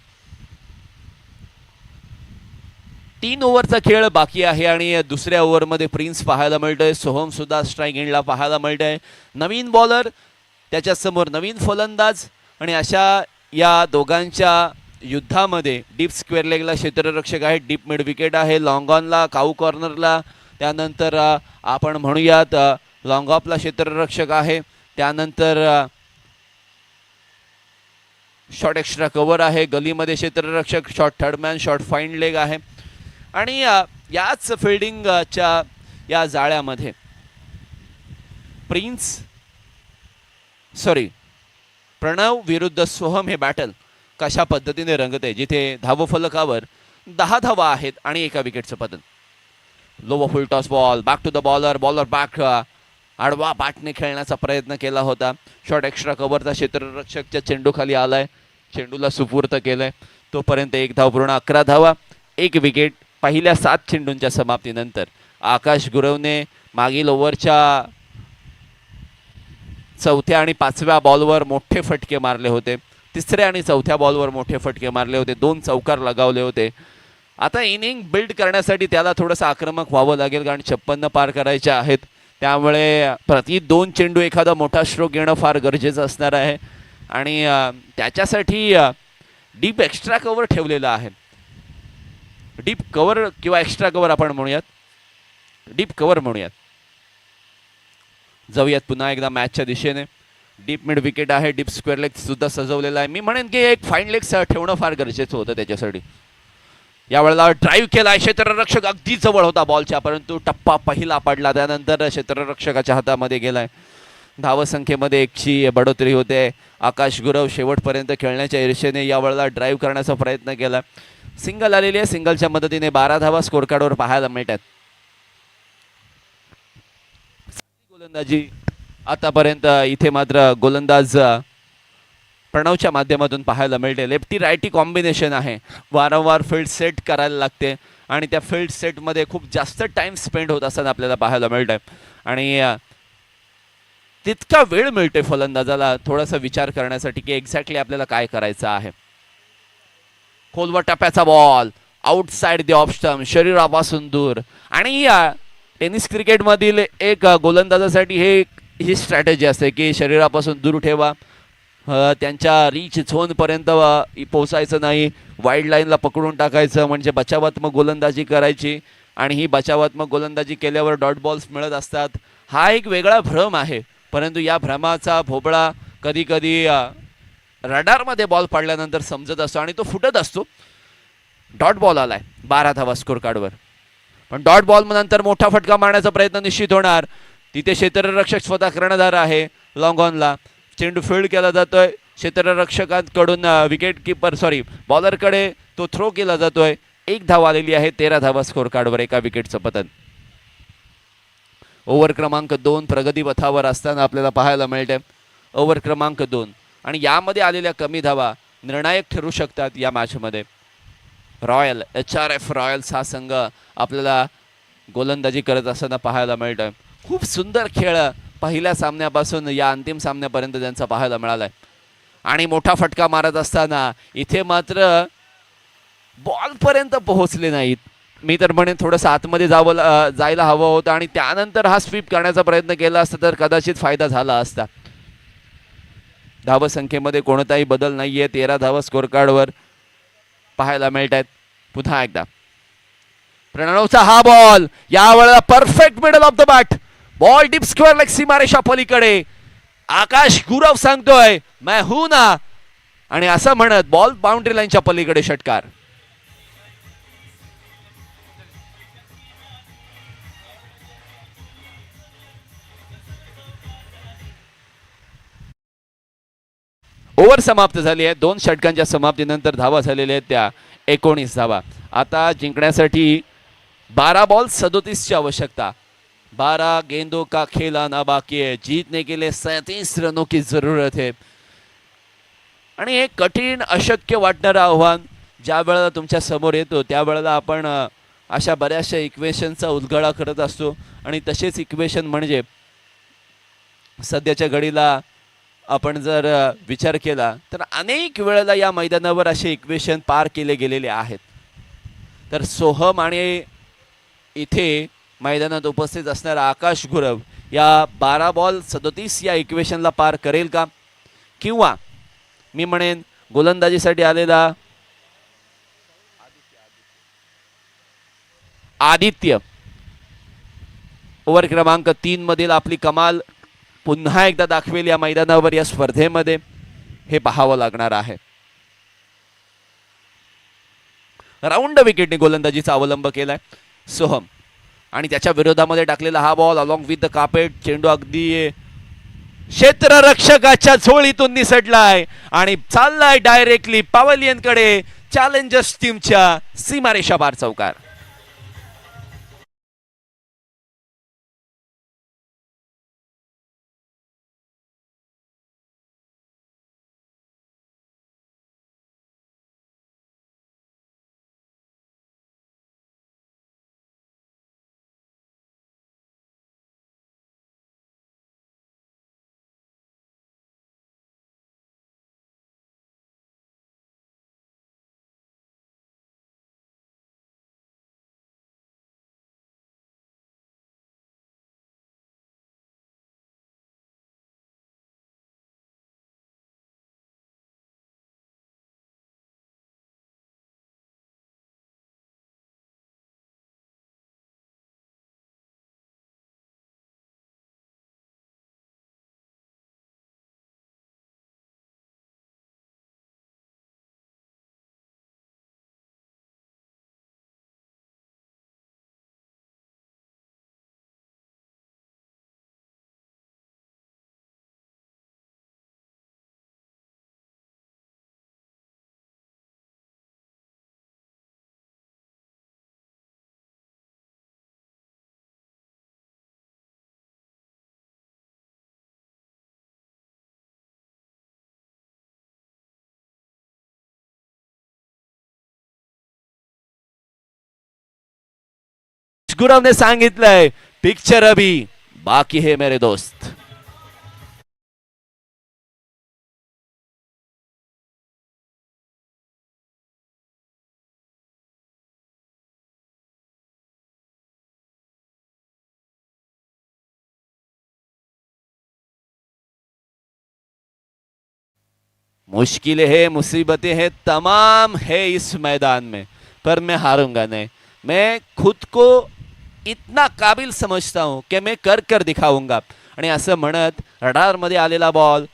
3 ओव्हरचा खेळ बाकी आहे आणि दुसऱ्या ओव्हरमध्ये प्रिन्स पाहायला मिळतोय. सोहम सुद्धा स्ट्राईक एंडला पाहायला मिळतोय. नवीन बॉलर, त्याच्यासमोर नवीन फलंदाज आणि अशा या दोघांच्या युद्धामध्ये डीप स्क्वेअर लेगला क्षेत्ररक्षक आहे, डीप मिड विकेट आहे, लॉंग ऑनला काऊ कॉर्नरला, त्यानंतर आपण म्हणूयात लॉंग ऑफला क्षेत्ररक्षक आहे, त्यानंतर शॉर्ट एक्स्ट्रा कव्हर आहे, गलीमध्ये क्षेत्ररक्षक, short third man, short fine leg आहे. आणि याच फिल्डिंगच्या या जाळ्यामध्ये प्रणव विरुद्ध सोहम हे बॅटल कशा पद्धतीने रंगते, जिथे धावफलकावर 10 धावा आहेत आणि एका विकेटचं पतन. Low full toss ball, back to the bowler, bowler back, आडवा बॅटने खेळण्याचा प्रयत्न केला होता. शॉर्ट एक्स्ट्रा कव्हरचा क्षेत्ररक्षकच्या चेंडूखाली आलाय, चेंडूला सुपूर्त केलंय. तोपर्यंत 1 धाव पूर्ण, 11 धावा, 1 विकेट. पहिल्या 7 चेंडूंच्या समाप्तीनंतर आकाश गुरवने मागील ओव्हरच्या 4थ्या आणि 5व्या बॉलवर मोठे फटके मारले होते, 3ऱ्या आणि 4थ्या बॉलवर मोठे फटके मारले होते, 2 चौकार लगावले होते. आता इनिंग बिल्ड करण्यासाठी त्याला थोडंसं आक्रमक व्हावं लागेल, कारण 56 पार करायचे आहेत. त्यामुळे प्रति 2 चेंडू एखादा मोठा स्ट्रोक घेणं फार गरजेचं असणार आहे आणि त्याच्यासाठी डीप एक्स्ट्रा कव्हर ठेवलेला आहे. डीप कव्हर किंवा एक्स्ट्रा कव्हर आपण म्हणूयात, डीप कव्हर म्हणूयात. जाऊयात पुन्हा एकदा मॅचच्या दिशेने. डीप मिड विकेट आहे, डीप स्क्वेअर लेग सुद्धा सजवलेला आहे. मी म्हणेन की एक फाईन लेग ठेवणं फार गरजेचं होतं त्याच्यासाठी. यावेळेला ड्राईव्ह केला, क्षेत्ररक्षक अगदी जवळ होता बॉलच्या, परंतु टप्पा पहिला पडला, त्यानंतर क्षेत्ररक्षकाच्या हातामध्ये गेलाय. धावसंख्येमध्ये 1ची बढोतरी होते. आकाश गुरव शेवटपर्यंत खेळण्याच्या ईर्षेने यावेळेला ड्राईव्ह करण्याचा प्रयत्न केला. सिंगल आलेली आहे, सिंगलच्या मदतीने 12 धावा स्कोर कार्डवर पाहायला मिळतात. गोलंदाजी आतापर्यंत इथे मात्र गोलंदाज प्रणवच्या माध्यमातून पाहायला मिळते. लेफ्टी रायटी कॉम्बिनेशन आहे, वारंवार फील्ड सेट करायला लागते आणि त्या फील्ड सेटमध्ये खूप जास्त टाइम स्पेंड होत असताना आपल्याला पाहायला मिळतंय आणि तितका वेळ मिळतोय फलंदाजाला थोडासा विचार करण्यासाठी की एक्झॅक्टली आपल्याला काय करायचं आहे. खोलवर टप्प्याचा ball, outside the off stump, शरीरापासून दूर. आणि टेनिस क्रिकेटमधील एक गोलंदाजासाठी ही स्ट्रॅटेजी असते की शरीरापासून दूर ठेवा, त्यांच्या रीच झोनपर्यंत पोहोचायचं नाही, वाईड लाईनला पकडून टाकायचं, म्हणजे बचावात्मक गोलंदाजी करायची. आणि ही बचावात्मक गोलंदाजी केल्यावर डॉट बॉल्स मिळत असतात. हा एक वेगळा भ्रम आहे, परंतु या भ्रमाचा भोपळा कधी कधी रडारमध्ये बॉल पडल्यानंतर समजत असतो आणि तो फुटत असतो. डॉट बॉल आलाय, 12 धावा स्कोर कार्डवर. पण डॉट बॉल नंतर मोठा फटका मारण्याचा प्रयत्न निश्चित होणार. तिथे क्षेत्ररक्षक स्वतः कर्णधार आहे. लॉंग ऑनला चेंडू फील्ड केला जातोय, क्षेत्ररक्षकांकडून बॉलरकडे तो थ्रो केला जातोय. 1 धाव आलेली आहे, 13 धावा स्कोर कार्डवर, एका विकेटचं पतन. ओव्हर क्रमांक 2 प्रगती पथावर असताना आपल्याला पाहायला मिळते. ओव्हर क्रमांक 2 आणि यामध्ये आलेल्या कमी धावा निर्णायक ठरू शकतात या मॅचमध्ये. रॉयल HRF रॉयल्स हा संघ आपल्याला गोलंदाजी करत असताना पाहायला मिळतोय. खूप सुंदर खेळ पहिल्या सामन्यापासून या अंतिम सामन्यापर्यंत त्यांचा पाहायला मिळालाय. आणि मोठा फटका मारत असताना इथे मात्र बॉलपर्यंत पोहोचले नाहीत. मी तर म्हणेन थोडंसं आतमध्ये जायला हवं होतं आणि त्यानंतर हा स्वीप करण्याचा प्रयत्न केला असता तर कदाचित फायदा झाला असता. धावसंख्येमध्ये कोणताही बदल नाहीये. 13 धावा स्कोर कार्डवर पाहायला मिळत आहेत. पुन्हा एकदा प्रणवचा हा बॉल, यावेळेला perfect middle of the bat, ball deep square leg सीमारेषा पलीकडे. आकाश गुरव सांगतोय मैं हूं ना, आणि असं म्हणत बॉल बाउंड्री लाईनच्या पलीकडे षटकार. ओव्हर समाप्त झाली आहे. 2 षटकांच्या समाप्तीनंतर धावा झालेल्या आहेत त्या 19 धावा. आता जिंकण्यासाठी 12 बॉल 37 ची आवश्यकता. 12 गेंदों का खेल आना बाकी है, जीतने के लिए 37 रनों की जरूरत है. आणि एक कठीण अशक्य वाटणारं आव्हान ज्या वेळेला तुमच्या समोर येतो त्यावेळेला आपण अशा बऱ्याचशा इक्वेशनचा उलगडा करत असतो. आणि तसेच इक्वेशन म्हणजे सध्याच्या घडीला आपण जर विचार केला तर अनेक वेळेला या मैदानावर असे इक्वेशन पार केले गेलेले आहेत. तर सोहम आणि इथे मैदानात उपस्थित असणारा आकाश गुरव या 12 बॉल 37 या इक्वेशनला पार करेल का, किंवा मी म्हणेन गोलंदाजीसाठी आलेला आदित्य ओव्हर क्रमांक 3 मधील आपली कमाल पुन्हा एकदा दाखवेल या मैदानावर या स्पर्धेमध्ये, हे पाहावं लागणार आहे. राऊंड विकेटने गोलंदाजीचा अवलंब केलाय सोहम, आणि त्याच्या विरोधामध्ये टाकलेला हा ball along with the carpet. चेंडू अगदी क्षेत्ररक्षकाच्या झोळीतून निसटलाय आणि चाललाय डायरेक्टली पवेलियन कडे. चॅलेंजर्स टीमच्या सीमारेषा पार चौकार. गुरव ने सांगितलंय पिक्चर अभी बाकी है मेरे दोस्त. मुश्किलें है, मुसीबतें हैं, तमाम है इस मैदान में, पर मैं हारूंगा नहीं. मैं खुद को इतना काबिल समझता हूं कि मैं कर कर दिखाऊंगा. आणि असं म्हणत रडारमध्ये आलेला ball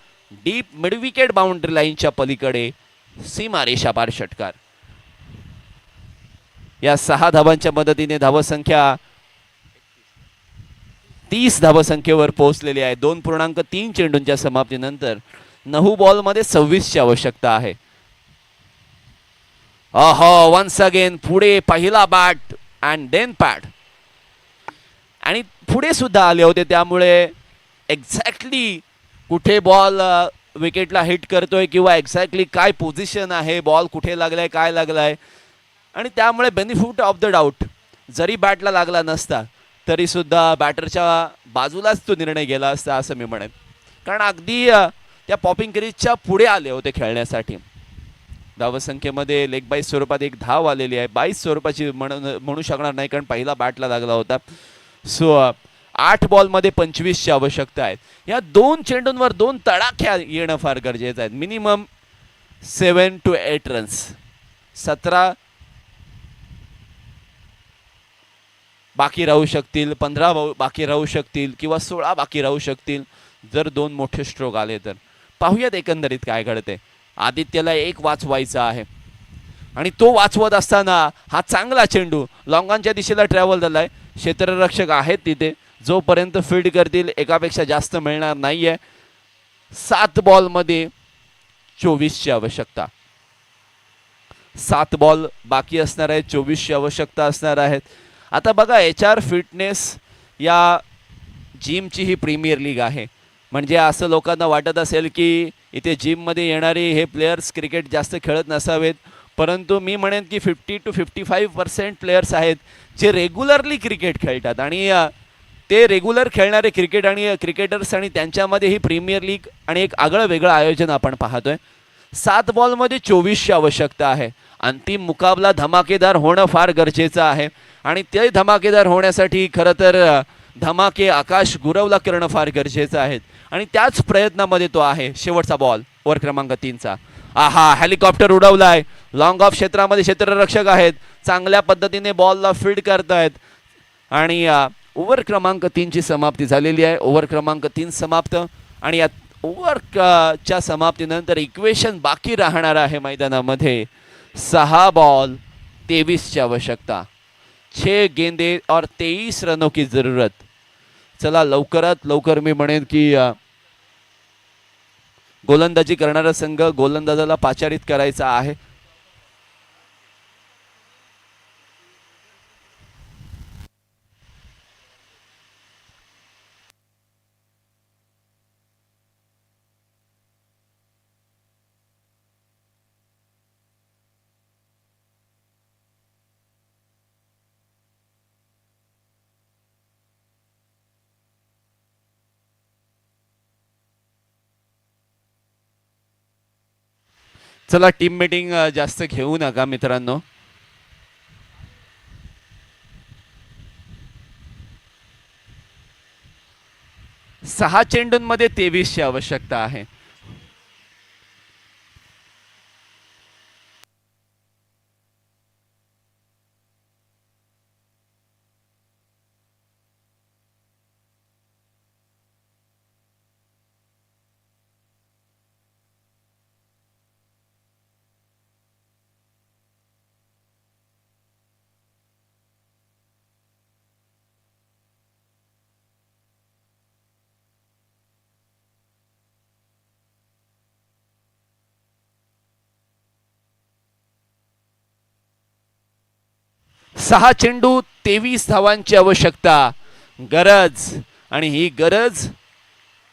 deep mid wicket boundary लाईनच्या पलीकडे सीमारेषा पार षटकार. या 6 धावांच्या मदतीने धावसंख्या 30 धावसंख्येवर पोहोचलेली आहे. 2.3 चेंडूंच्या समाप्तीनंतर 9 बॉलमध्ये 26 ची आवश्यकता आहे. वन्स अगेन पुढे पहिला बॅट अँड देन पॅड, आणि पुढे सुद्धा आले होते, त्यामुळे एक्झॅक्टली कुठे बॉल विकेटला हिट करतोय किंवा एक्झॅक्टली काय पोझिशन आहे, बॉल कुठे लागलाय, काय लागलाय, आणि त्यामुळे बेनिफिट ऑफ द डाऊट जरी बॅटला लागला नसता तरी सुद्धा बॅटरच्या बाजूलाच तो निर्णय गेला असता असं मी म्हणेन, कारण अगदी त्या पॉपिंग क्रीजच्या पुढे आले होते खेळण्यासाठी. धावसंख्येमध्ये लेग बाईस स्वरूपात एक धाव आलेली आहे, 22 स्वरूपाची म्हणू शकणार नाही कारण पहिला बॅटला लागला होता. सो 8 बॉलमध्ये 25ची आवश्यकता आहे. या 2 चेंडूंवर 2 तडाख्या येणं फार गरजेचं आहे. Minimum 7 to 8 runs. 17 बाकी राहू शकतील, 15 बाकी राहू शकतील किंवा 16 बाकी राहू शकतील जर 2 मोठे स्ट्रोक आले तर. पाहूयात एकंदरीत काय घडते. आदित्यला एक वाचवायचा आहे आणि तो वाचवत असताना हा चांगला चेंडू लॉंगांच्या दिशेला ट्रॅव्हल झालाय. क्षेत्ररक्षक आहेत तिथे, जोपर्यंत फील्ड करतील एकापेक्षा जास्त मिळणार नाहीये. 7 बॉलमध्ये 24ची आवश्यकता. 7 बॉल बाकी असणार आहेत, 24ची आवश्यकता असणार आहेत. आता बघा, HR फिटनेस या जिमची ही प्रीमियर लीग आहे. म्हणजे असं लोकांना वाटत असेल की इथे जिममध्ये येणारे हे प्लेयर्स क्रिकेट जास्त खेळत नसावेत, परंतु मी म्हणेन की 50 to 55% प्लेयर्स आहेत जे रेग्युलरली क्रिकेट खेळतात आणि ते रेग्युलर खेळणारे क्रिकेट आणि क्रिकेटर्स आणि त्यांच्यामध्ये ही प्रीमियर लीग आणि एक आगळं वेगळं आयोजन आपण पाहतोय. 7 बॉलमध्ये 24ची आवश्यकता आहे. अंतिम मुकाबला धमाकेदार होणं फार गरजेचं आहे आणि ते धमाकेदार होण्यासाठी खरं तर धमाके आकाश गुरवला करणं फार गरजेचं आहे आणि त्याच प्रयत्नामध्ये तो आहे. शेवटचा बॉल ओव्हर क्रमांक 3चा. आहा, हेलिकॉप्टर उडवलाय. लॉंग ऑफ क्षेत्रामध्ये क्षेत्ररक्षक आहेत, चांगल्या पद्धतीने बॉलला फील्ड करतायत आणि ओव्हर क्रमांक 3ची समाप्ती झालेली आहे. ओव्हर क्रमांक 3 समाप्त आणि या ओव्हरच्या समाप्तीनंतर इक्वेशन बाकी राहणार आहे मैदानामध्ये. 6 बॉल 23ची आवश्यकता. 6 गेंदे और 23 रनों की जरूरत. चला लवकरात लवकर मी म्हणेन की गोलंदाजी करणारा संघ गोलंदाजाला पाचारित करायचा आहे. चला टीम मीटिंग जास्त घेऊ नका मित्रांनो. सहा चेंडूंमध्ये 23ची आवश्यकता आहे. सहा चेंडू 23 धावांची आवश्यकता. गरज, आणि ही गरज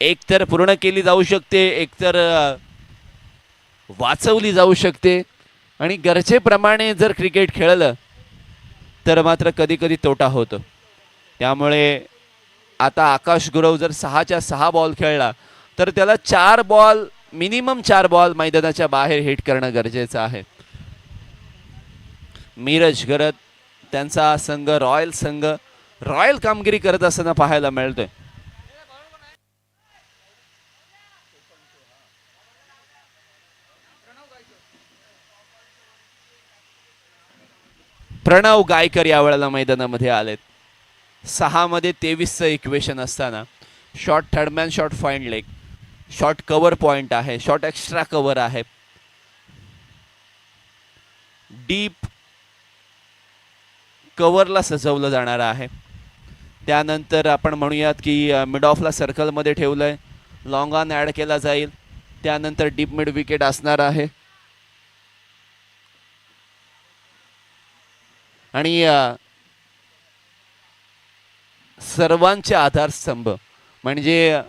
एकतर पूर्ण केली जाऊ शकते, एकतर वाचवली जाऊ शकते. आणि गरजेप्रमाणे जर क्रिकेट खेळलं तर मात्र कधी कधी तोटा होतो. त्यामुळे आता आकाश गुरव जर 6च्या 6 बॉल खेळला तर त्याला 4 बॉल, मिनिमम 4 बॉल मैदानाच्या बाहेर हिट करणं गरजेचं आहे. मिरज गरज त्यांचा संघ रॉयल कामगिरी करत असताना पाहायला मिळतोय. प्रणव गायकर यावेळेला मैदानामध्ये आलेत. 6 मध्ये 23चं इक्वेशन असताना short third man, short fine leg, short cover point आहे, शॉर्ट एक्स्ट्रा कव्हर आहे, डीप कव्हरला सजवलं जाणार आहे. त्यानंतर आपण म्हणूयात की मिड ऑफला सर्कलमध्ये ठेवलंय, लॉंग ऑन ॲड केला जाईल. त्यानंतर डीप मिड विकेट असणार आहे आणि सर्वांचे आधारस्तंभ म्हणजे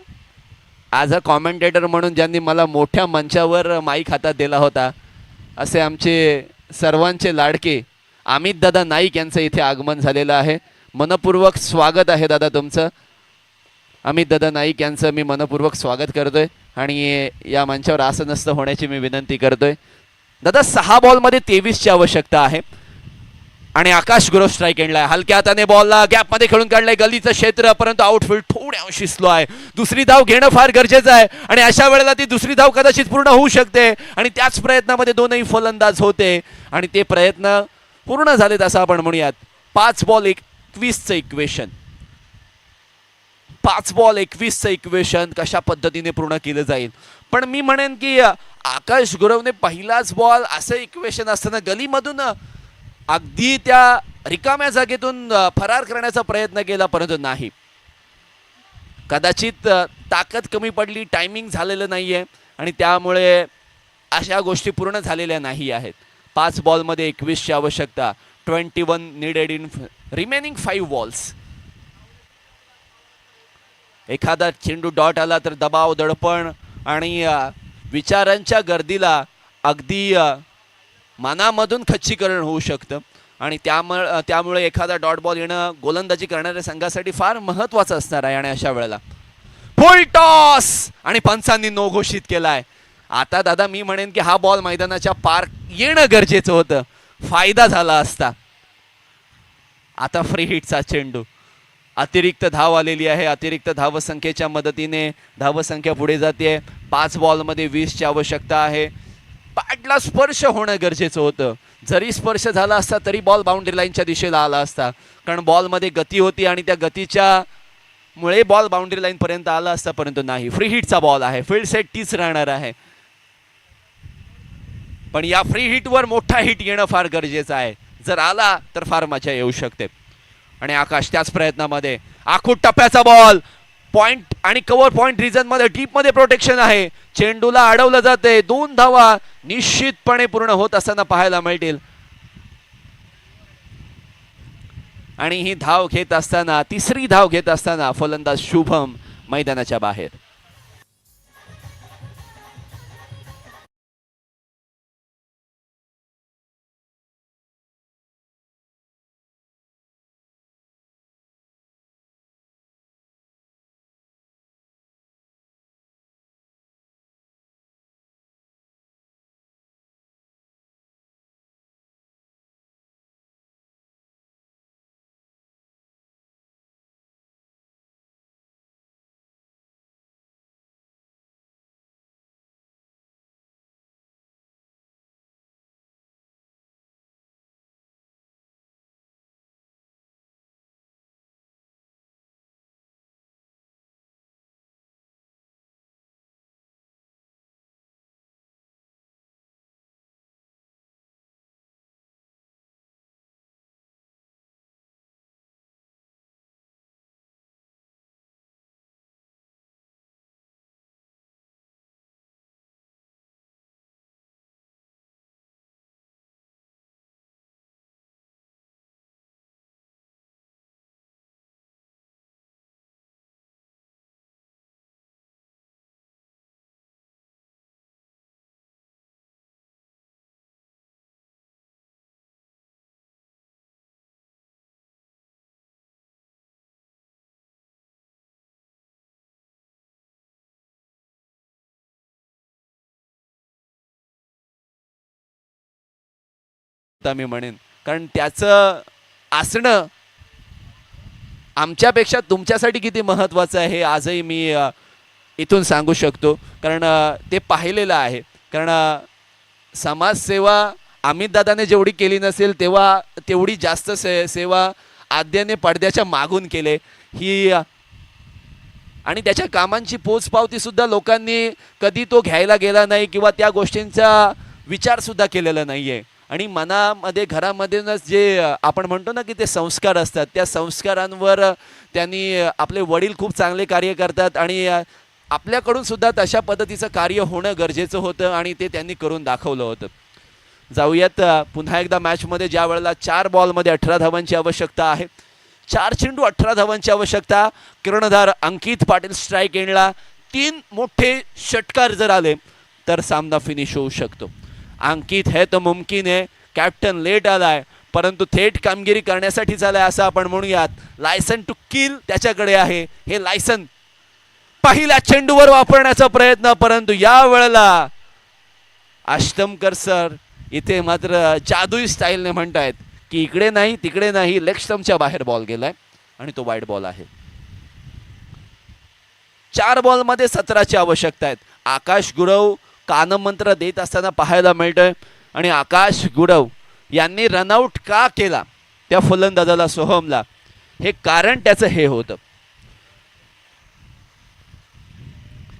ॲज अ कॉमेंटेटर म्हणून ज्यांनी मला मोठ्या मंचावर माईक हातात दिला होता असे आमचे सर्वांचे लाडके अमित दादा नाईक यांचं इथे आगमन झालेलं आहे. मनपूर्वक स्वागत आहे दादा तुमचं. अमित दादा नाईक यांचं मी मनपूर्वक स्वागत करतोय आणि या मंचावर आसनस्थ होण्याची मी विनंती करतोय. दादा 6 बॉलमध्ये 23ची आवश्यकता आहे आणि आकाश गुरव स्ट्राईक एंडला आहे. हलक्या हाताने बॉलला गॅपमध्ये खेळून काढलंय गलीचं क्षेत्र, परंतु आउटफील्ड थोड्या अंशी स्लो आहे. दुसरी धाव घेणं फार गरजेचं आहे आणि अशा वेळेला ती दुसरी धाव कदाचित पूर्ण होऊ शकते आणि त्याच प्रयत्नामध्ये दोनही फलंदाज होते आणि ते प्रयत्न पूर्ण झालेत असं आपण म्हणूयात. 5 बॉल 21चं इक्वेशन, 5 बॉल 21चं इक्वेशन कशा पद्धतीने पूर्ण केलं जाईल. पण मी म्हणेन की आकाश गुरवने पहिलाच बॉल असं इक्वेशन असताना गलीमधून अगदी त्या रिकाम्या जागेतून फरार करण्याचा प्रयत्न केला, परंतु नाही. कदाचित ताकद कमी पडली, टायमिंग झालेलं नाही आहे आणि त्यामुळे अशा गोष्टी पूर्ण झालेल्या नाही आहेत. 5 बॉलमध्ये 21ची आवश्यकता. 21 नीडेड इन रिमेनिंग 5 बॉल्स. एखादा चेंडू डॉट आला तर दबाव, दडपण आणि विचारांच्या गर्दीला अगदी मनामधून खच्चीकरण होऊ शकतं आणि त्यामुळे एखादा डॉट बॉल येणं गोलंदाजी करणाऱ्या संघासाठी फार महत्त्वाचं असणार आहे. आणि अशा वेळेला फुल टॉस आणि पंचांनी नो घोषित केलाय. आता दादा मी म्हणेन की हा बॉल मैदानाच्या पार येणं गरजेचं होतं, फायदा झाला असता. आता फ्री हिटचा चेंडू, अतिरिक्त धाव आलेली आहे. अतिरिक्त धावसंख्येच्या मदतीने धावसंख्या पुढे जाते. 5 बॉलमध्ये 20ची आवश्यकता आहे. पॅडला स्पर्श होणं गरजेचं होतं. जरी स्पर्श झाला असता तरी बॉल बाउंड्री लाईनच्या दिशेला आला असता, कारण बॉलमध्ये गती होती आणि त्या गतीच्या मुळे बॉल बाउंड्री लाईन पर्यंत आला असता, परंतु नाही. फ्री हिटचा बॉल आहे, फील्ड सेट तीच राहणार आहे. पण या फ्री हिटवर मोठा हिट येणं फार गरजेचं आहे. जर आला तर फार मजा येऊ शकते. आणि आकाश त्याच प्रयत्नामध्ये, आखूड टप्प्याचा बॉल, पॉइंट आणि कव्हर पॉइंट रिजन मध्ये डीप मध्ये प्रोटेक्शन आहे. चेंडूला अडवलं जाते. 2 धावा निश्चितपणे पूर्ण होत असताना पाहायला मिळतील आणि ही धाव घेत असताना, तिसरी धाव घेत असताना फलंदाज शुभम मैदानाच्या बाहेर. मी म्हणेन, कारण त्याचं असणं आमच्यापेक्षा तुमच्यासाठी किती महत्त्वाचं आहे हे आजही मी इथून सांगू शकतो, कारण ते पाहिलेलं आहे. कारण समाजसेवा अमितदादाने जेवढी केली नसेल तेव्हा तेवढी जास्त सेवा आद्याने पडद्याच्या मागून केले ही, आणि त्याच्या कामांची पोचपावती सुद्धा लोकांनी कधी तो घ्यायला गेला नाही किंवा त्या गोष्टींचा विचार सुद्धा केलेला नाहीये. आणि मनामध्ये घरामधूनच जे आपण म्हणतो ना की ते संस्कार असतात, त्या संस्कारांवर त्यांनी आपले वडील खूप चांगले कार्य करतात आणि आपल्याकडून सुद्धा तशा पद्धतीचं कार्य होणं गरजेचं होतं आणि ते त्यांनी करून दाखवलं होतं. जाऊयात पुन्हा एकदा मॅचमध्ये, ज्या वेळेला 4 बॉलमध्ये 18 धावांची आवश्यकता आहे. 4 चेंडू 18 धावांची आवश्यकता. कर्णधार अंकित पाटील स्ट्राईक एंडला. 3 मोठे षटकार जर आले तर सामना फिनिश होऊ शकतो. अंकित है तो मुमकिन है. कॅप्टन लेट आलाय, परंतु थेट कामगिरी करण्यासाठी झालाय असं आपण म्हणूयात. लायसन टू किल त्याच्याकडे आहे. हे लायसन पहिल्या चेंडूवर वापरण्याचा प्रयत्न, परंतु या वेळेला आष्टमकर सर इथे मात्र जादुई स्टाईलने म्हणतायत की इकडे नाही तिकडे नाही, लेग स्टंपच्या बाहेर बॉल गेलाय आणि तो वाईड बॉल आहे. 4 बॉलमध्ये 17ची आवश्यकता आहेत. आकाश गुरव कानमंत्र देत असताना पाहायला मिळतंय आणि आकाश गुरव यांनी रनआउट का केला त्या फलंदाजाला सोहमला, हे कारण त्याचं हे होतं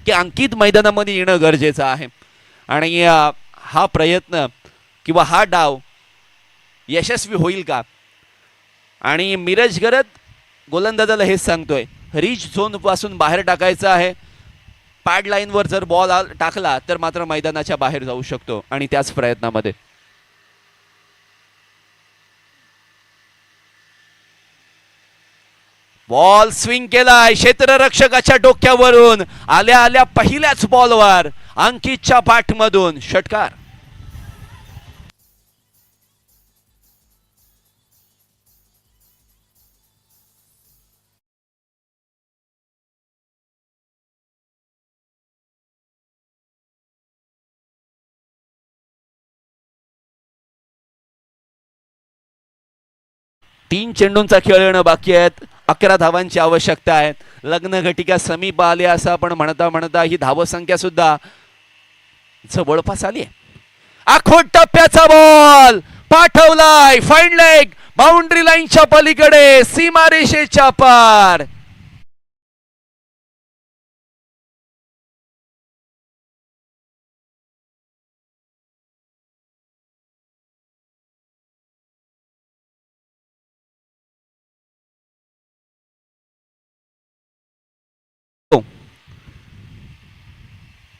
की अंकित मैदानामध्ये येणं गरजेचं आहे आणि हा प्रयत्न किंवा हा डाव यशस्वी होईल का. आणि मिरज गरत गोलंदाजाला हेच सांगतोय, रिच झोन पासून बाहेर टाकायचं आहे. पॅड लाईनवर जर बॉल टाकला तर मात्र मैदानाच्या बाहेर जाऊ शकतो आणि त्याच प्रयत्नामध्ये बॉल स्विंग केलाय क्षेत्ररक्षकाच्या डोक्यावरून, आल्या आल्या पहिल्याच बॉलवर अंकितच्या पाठमधून षटकार. तीन चेंडूंचा खेळ येणं बाकी आहेत. 11 धावांची आवश्यकता आहे. लग्न घटिका समीप आली असं आपण म्हणता म्हणता ही धावसंख्या सुद्धा जवळपास आली आहे. आखोट टप्प्याचा बॉल पाठवलाय फाईन लेग बाउंड्री लाईनच्या पलीकडे सीमारेषेच्या पार.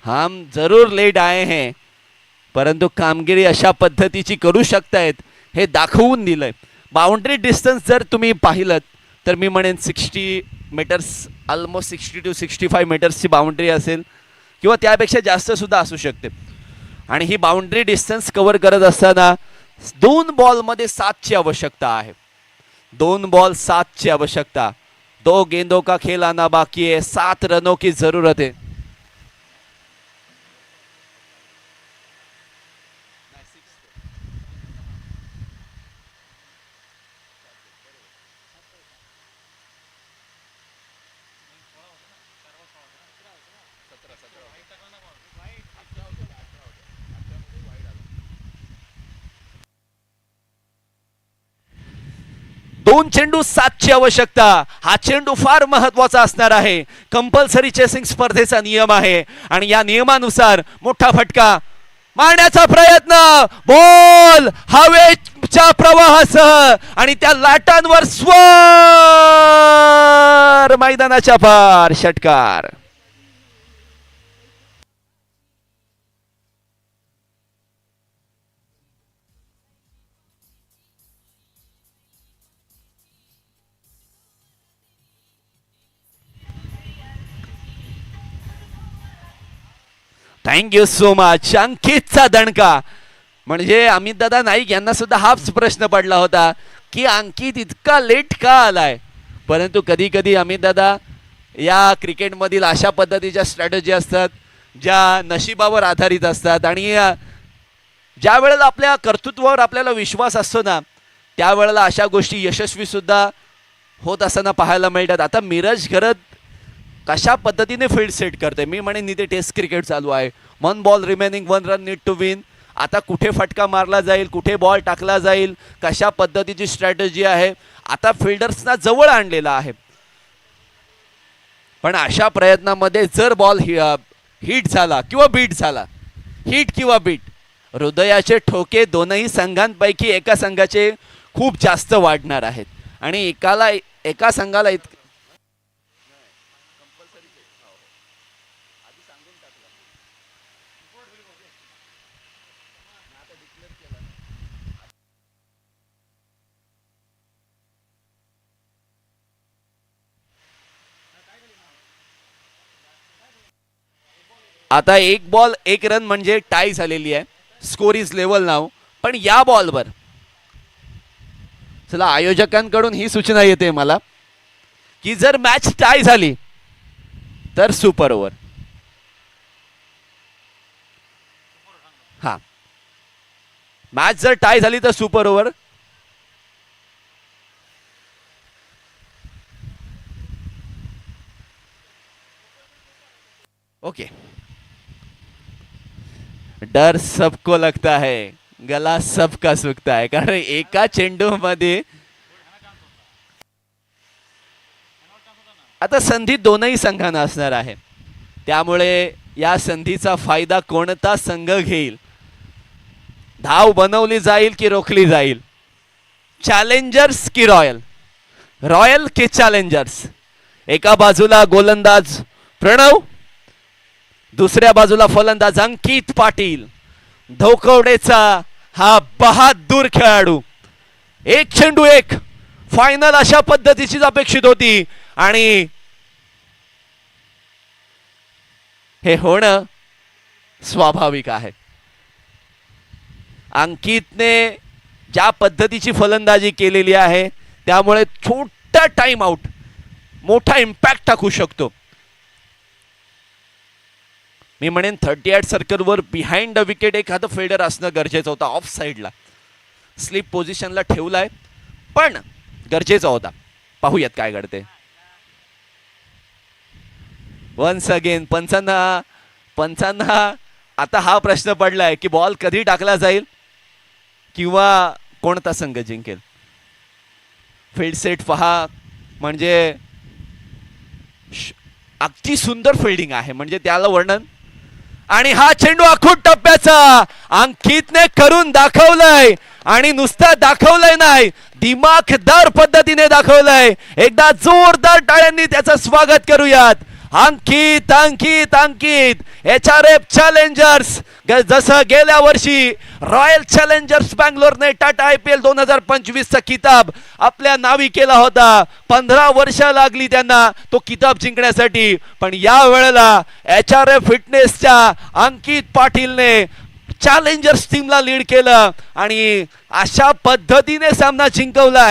हम जरूर लेट आए हैं परंतु कामगिरी अशा पद्धतीची करू शकतायत हे दाखवून दिलंय. बाउंड्री डिस्टन्स जर तुम्ही पाहिलं तर मी म्हणेन 60 मीटर्स, ऑलमोस्ट 60 to 65 मीटर्सची बाउंड्री असेल किंवा त्यापेक्षा जास्त सुद्धा असू शकते. आणि ही बाउंड्री डिस्टन्स कव्हर करत असताना 2 बॉलमध्ये 7ची आवश्यकता आहे. 2 बॉल 7ची आवश्यकता. 2 गेंदों का खेल आना बाकी है. 7 रनों की जरूरत है. दोन चेंडू 7ची आवश्यकता. हा चेंडू फार महत्वाचा असणार आहे. कंपल्सरी चेसिंग स्पर्धेचा नियम आहे आणि या नियमानुसार मोठा फटका मारण्याचा प्रयत्न. बॉल हवेच्या प्रवाहासह आणि त्या लाटांवर स्वर मैदानाच्या पार षटकार. Thank you so much. अंकितचा दणका म्हणजे अमित दादा नाईक यांना सुद्धा हाच प्रश्न पडला होता की अंकित इतका लेट का आलाय. परंतु कधी कधी अमित दादा या क्रिकेटमधील अशा पद्धतीच्या स्ट्रॅटेजी असतात ज्या नशिबावर आधारित असतात आणि ज्या वेळेला आपल्या कर्तृत्वावर आपल्याला विश्वास असतो ना त्यावेळेला अशा गोष्टी यशस्वी सुद्धा होत असताना पाहायला मिळतात. आता मिरज घरत कशा पद्धतीने फील्ड सेट करते. मी म्हणेन इथे टेस्ट क्रिकेट चालू आहे. 1 ball remaining 1 run need to win. आता कुठे फटका मारला जाईल, कुठे बॉल टाकला जाईल, कशा पद्धतीची स्ट्रॅटेजी आहे, आता फिल्डर्सना जवळ आणलेला आहे. पण अशा प्रयत्नामध्ये जर बॉल हिट झाला किंवा बीट झाला, हिट किंवा बीट, हृदयाचे ठोके दोनही संघांपैकी एका संघाचे खूप जास्त वाढणार आहेत आणि एका संघाला आता 1 बॉल 1 रन म्हणजे टाय झालेली आहे. स्कोर इज लेवल नाव. पण या बॉलवर चला, आयोजकांकडून ही सूचना येते मला की जर मॅच टाय झाली तर सुपर ओव्हर. हा, मॅच जर टाय झाली तर सुपर ओव्हर. ओके. डर सबको लगता है, गला सबका सुखता है. कारण एका चेंडू मध्ये आता संधी दोनही संघांना असणार आहे, त्यामुळे या संधीचा फायदा कोणता संघ घेईल, धाव बनवली जाईल की रोखली जाईल, चॅलेंजर्स की रॉयल, रॉयल की चॅलेंजर्स. एका बाजूला गोलंदाज प्रणव, दुसऱ्या बाजूला फलंदाज अंकित पाटील. धोकवडेचा हा बहादूर खेळाडू. एक चेंडू एक, फायनल अशा पद्धतीचीच अपेक्षित होती आणि हे होणं स्वाभाविक आहे. अंकितने ज्या पद्धतीची फलंदाजी केलेली आहे त्यामुळे छोटा टाइम आउट मोठा इम्पॅक्ट टाकू शकतो. मी म्हणेन 38 सर्कलवर बिहाइंड द विकेट एखादं फिल्डर असणं गरजेचं होतं. ऑफ साईडला स्लिप पोझिशनला ठेवलाय पण गरजेचा होता. पाहूयात काय घडते. वन्स अगेन पंचांना आता हा प्रश्न पडलाय की बॉल कधी टाकला जाईल किंवा कोणता संघ जिंकेल. फील्ड सेट पहा, म्हणजे अगदी सुंदर फिल्डिंग आहे, म्हणजे त्याला वर्णन. आणि हा चेंडू आखूड टप्प्याचा अंकितने करून दाखवलंय आणि नुसतं दाखवलंय नाही, दिमाखदार पद्धतीने दाखवलंय. एकदा जोरदार टाळ्यांनी त्याचं स्वागत करूयात. अंकित अंकित अंकित HRF चॅलेंजर्स, जसं गेल्या वर्षी रॉयल चॅलेंजर्स बँगलोरने टाटा IPL 2025 चा किताब आपल्या नावी केला होता. 15 वर्ष लागली त्यांना तो किताब जिंकण्यासाठी, पण या वेळेला HRF फिटनेसच्या अंकित पाटीलने चॅलेंजर्स टीमला लीड केलं आणि अशा पद्धतीने सामना जिंकवलाय.